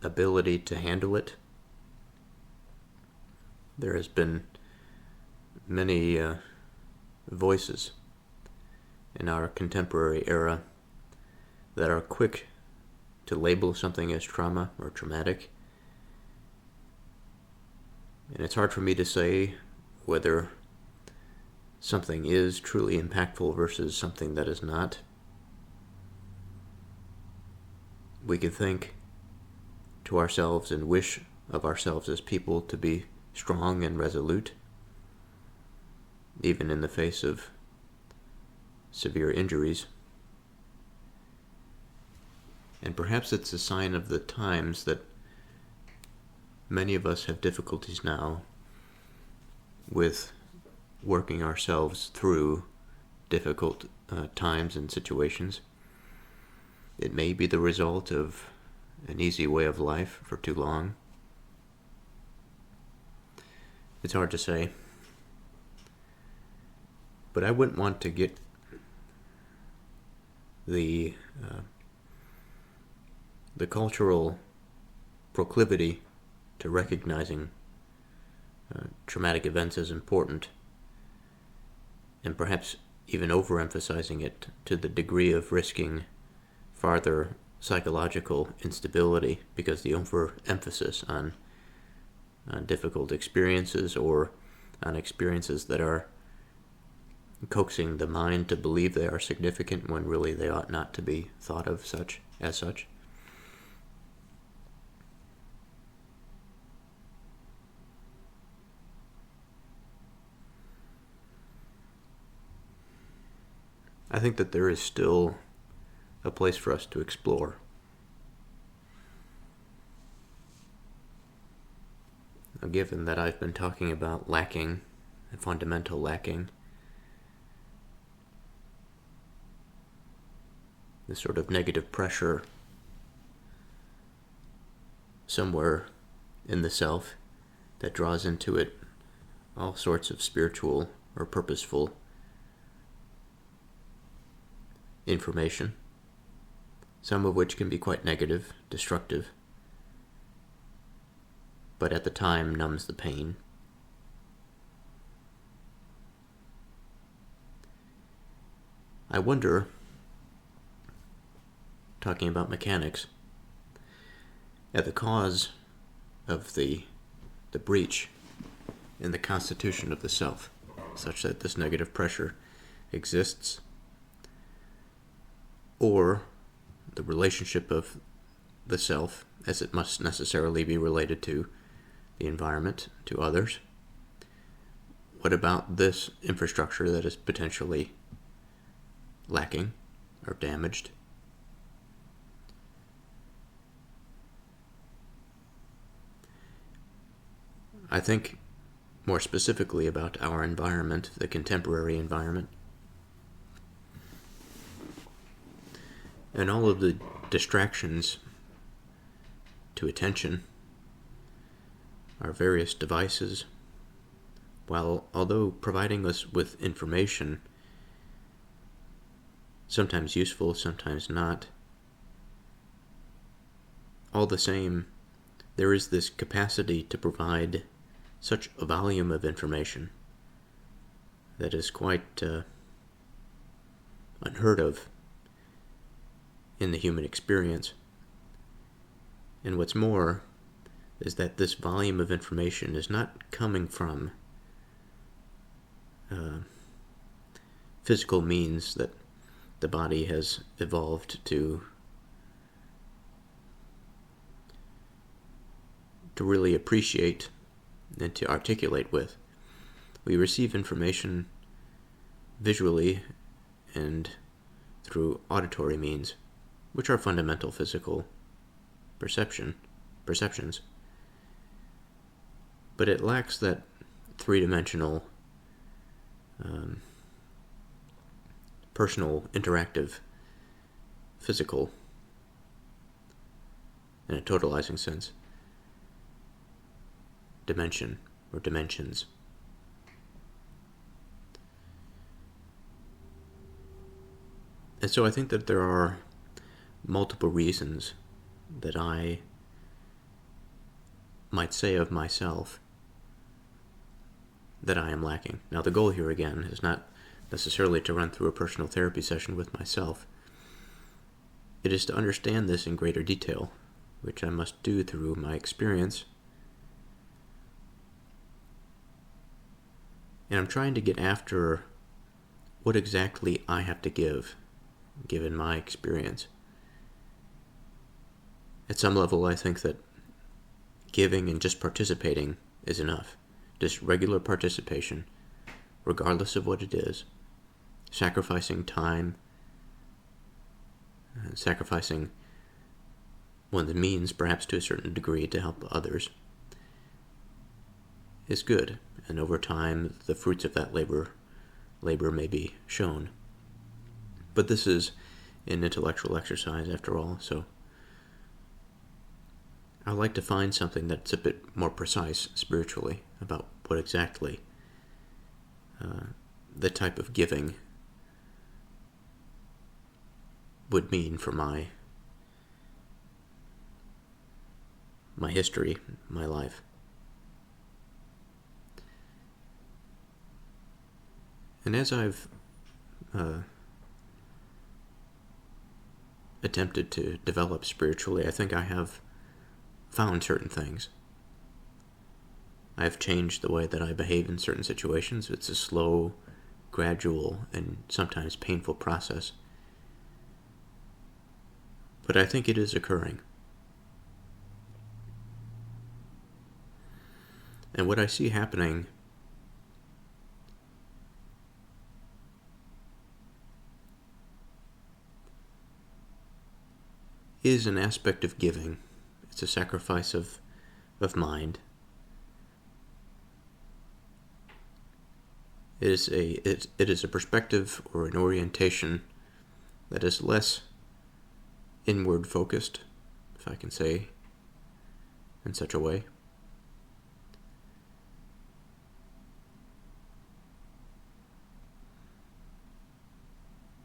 ability to handle it. There has been many voices in our contemporary era that are quick to label something as trauma or traumatic. And it's hard for me to say whether something is truly impactful versus something that is not. We can think to ourselves and wish of ourselves as people to be strong and resolute, even in the face of severe injuries. And perhaps it's a sign of the times that many of us have difficulties now with working ourselves through difficult times and situations. It may be the result of an easy way of life for too long. It's hard to say. But I wouldn't want to get the cultural proclivity to recognizing traumatic events as important, and perhaps even overemphasizing it to the degree of risking farther psychological instability because the overemphasis on difficult experiences or on experiences that are coaxing the mind to believe they are significant when really they ought not to be thought of as such. I think that there is still a place for us to explore. Now, given that I've been talking about lacking, and fundamental lacking, this sort of negative pressure somewhere in the self that draws into it all sorts of spiritual or purposeful information, some of which can be quite negative, destructive, but at the time numbs the pain. I wonder, talking about mechanics, at the cause of the breach in the constitution of the self, such that this negative pressure exists, or the relationship of the self, as it must necessarily be related to the environment, to others. What about this infrastructure that is potentially lacking or damaged? I think more specifically about our environment, the contemporary environment, and all of the distractions to attention, our various devices, although providing us with information, sometimes useful, sometimes not, all the same, there is this capacity to provide such a volume of information that is quite unheard of in the human experience. And what's more is that this volume of information is not coming from physical means that the body has evolved to really appreciate and to articulate with. We receive information visually and through auditory means, which are fundamental physical perceptions. But it lacks that three-dimensional, personal, interactive, physical, in a totalizing sense, dimension or dimensions. And so I think that there are multiple reasons that I might say of myself that I am lacking. Now, the goal here again is not necessarily to run through a personal therapy session with myself. It is to understand this in greater detail, which I must do through my experience. And I'm trying to get after what exactly I have to give, given my experience. At some level, I think that giving and just participating is enough. Just regular participation, regardless of what it is. Sacrificing time, sacrificing one's means, perhaps to a certain degree, to help others, is good. And over time, the fruits of that labor may be shown. But this is an intellectual exercise, after all, so I like to find something that's a bit more precise spiritually about what exactly the type of giving would mean for my history, my life. And as I've attempted to develop spiritually, I think I have found certain things. I've changed the way that I behave in certain situations. It's a slow, gradual, and sometimes painful process. But I think it is occurring. And what I see happening is an aspect of giving. It's a sacrifice of mind. It is a perspective or an orientation that is less inward focused, if I can say in such a way.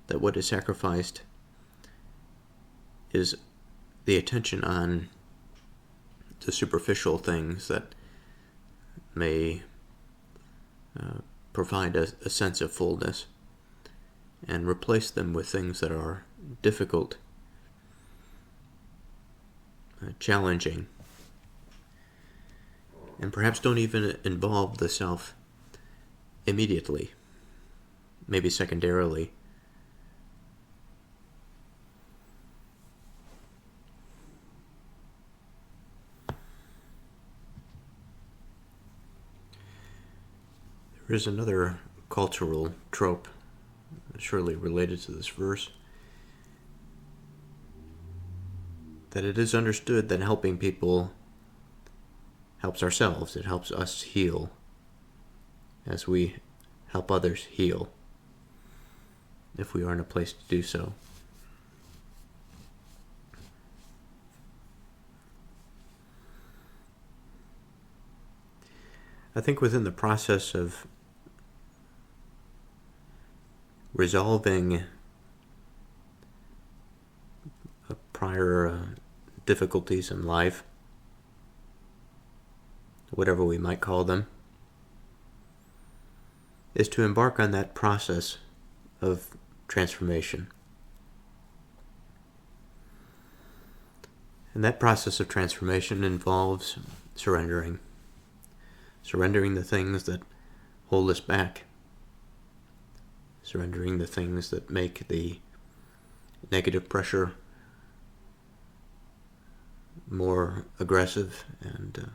That what is sacrificed is the attention on the superficial things that may provide a sense of fullness, and replace them with things that are difficult, challenging, and perhaps don't even involve the self immediately, maybe secondarily. There is another cultural trope, surely related to this verse, that it is understood that helping people helps ourselves. It helps us heal as we help others heal, if we are in a place to do so. I think within the process of resolving prior difficulties in life, whatever we might call them, is to embark on that process of transformation. And that process of transformation involves surrendering the things that hold us back, surrendering the things that make the negative pressure more aggressive and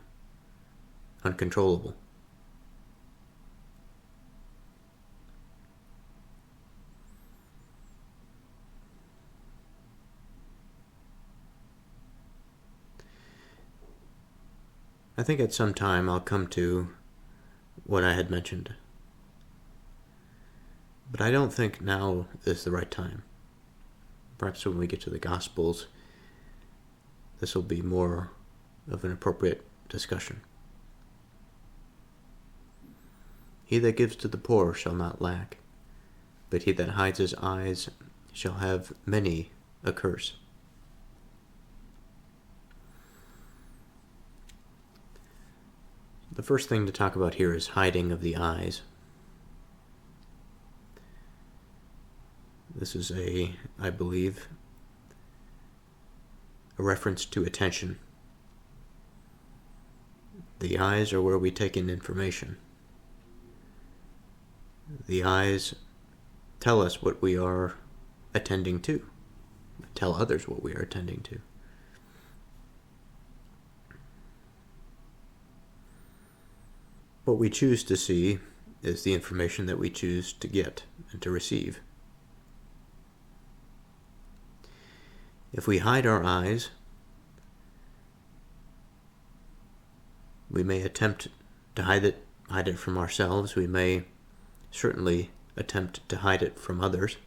uncontrollable. I think at some time I'll come to what I had mentioned. But I don't think now is the right time. Perhaps when we get to the Gospels, this will be more of an appropriate discussion. He that gives to the poor shall not lack, but he that hides his eyes shall have many a curse. The first thing to talk about here is hiding of the eyes. This is I believe, a reference to attention. The eyes are where we take in information. The eyes tell us what we are attending to, tell others what we are attending to. What we choose to see is the information that we choose to get and to receive. If we hide our eyes, we may attempt to hide it from ourselves. We may certainly attempt to hide it from others.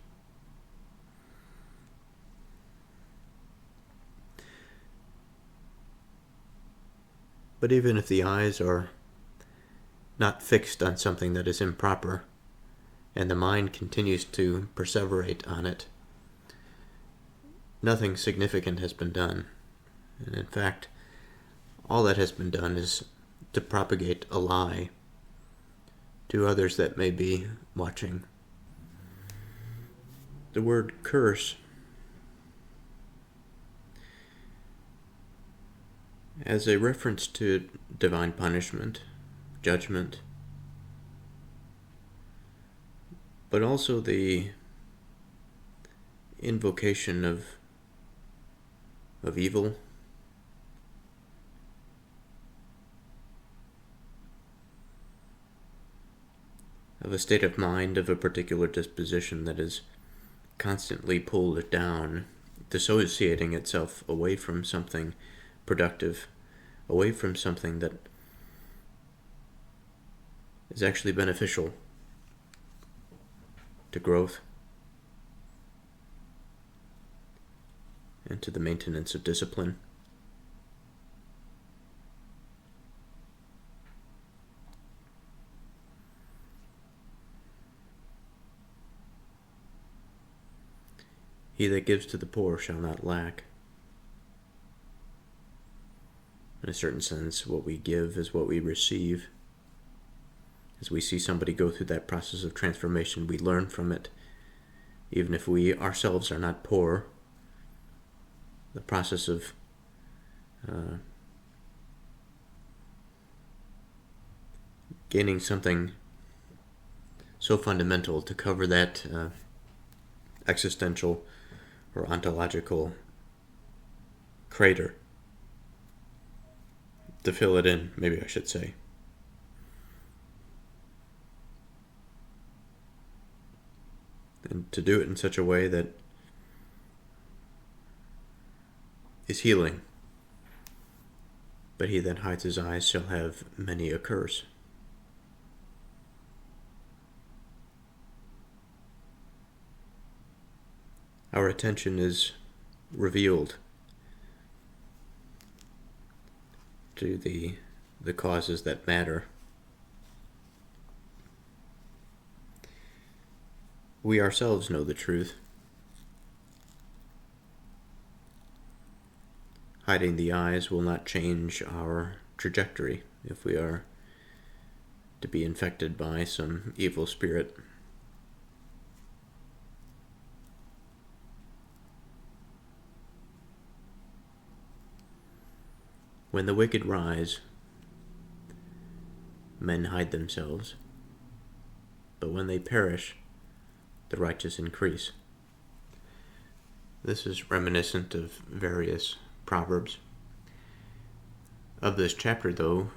But even if the eyes are not fixed on something that is improper, and the mind continues to perseverate on it, nothing significant has been done. And in fact, all that has been done is to propagate a lie to others that may be watching. The word curse as a reference to divine punishment judgment, but also the invocation of evil, of a state of mind, of a particular disposition that is constantly pulled down, dissociating itself away from something productive, away from something that is actually beneficial to growth and to the maintenance of discipline. He that gives to the poor shall not lack. In a certain sense, what we give is what we receive. As we see somebody go through that process of transformation, we learn from it. Even if we ourselves are not poor, the process of gaining something so fundamental to cover that existential or ontological crater, to fill it in, maybe I should say. And to do it in such a way that is healing. But he that hides his eyes shall have many a curse. Our attention is revealed to the causes that matter. We ourselves know the truth. Hiding the eyes will not change our trajectory if we are to be infected by some evil spirit. When the wicked rise, men hide themselves, but when they perish, the righteous increase. This is reminiscent of various Proverbs. Of this chapter, though,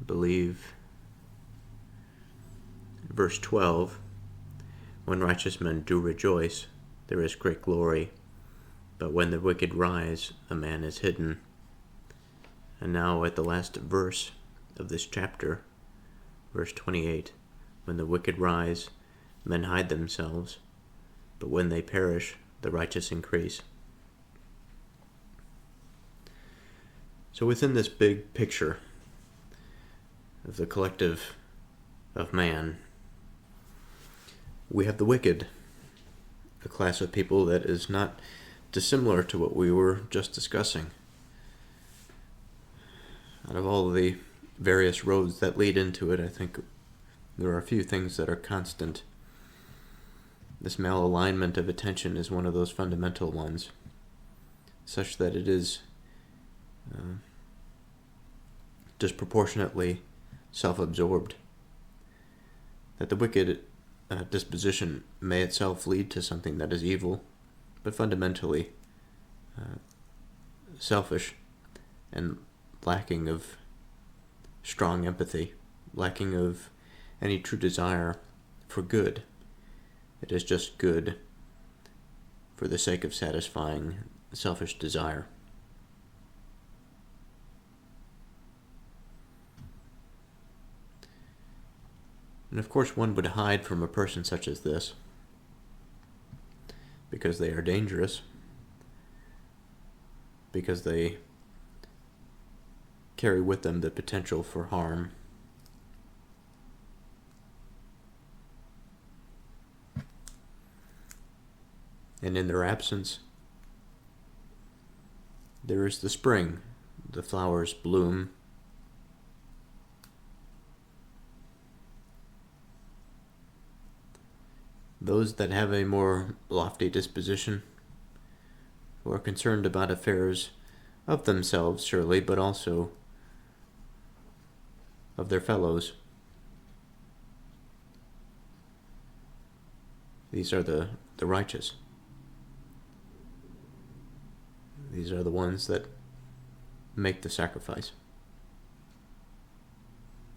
I believe verse 12, when righteous men do rejoice, there is great glory, but when the wicked rise, a man is hidden. And now at the last verse of this chapter, verse 28, when the wicked rise, men hide themselves, but when they perish, the righteous increase. So within this big picture of the collective of man, we have the wicked, a class of people that is not dissimilar to what we were just discussing. Out of all the various roads that lead into it, I think there are a few things that are constant. This malalignment of attention is one of those fundamental ones, such that it is disproportionately self-absorbed. That the wicked disposition may itself lead to something that is evil, but fundamentally selfish and lacking of strong empathy, lacking of any true desire for good. It is just good for the sake of satisfying selfish desire. And of course one would hide from a person such as this because they are dangerous, because they carry with them the potential for harm. And in their absence, there is the spring. The flowers bloom. Those that have a more lofty disposition, who are concerned about affairs of themselves, surely, but also of their fellows. These are the righteous. These are the ones that make the sacrifice.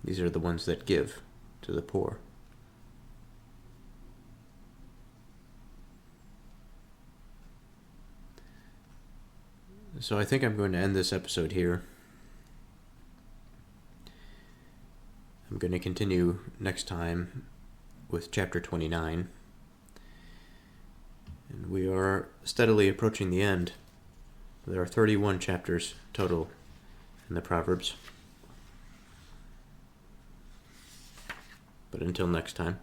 These are the ones that give to the poor. So I think I'm going to end this episode here. I'm going to continue next time with chapter 29. And we are steadily approaching the end. There are 31 chapters total in the Proverbs. But until next time.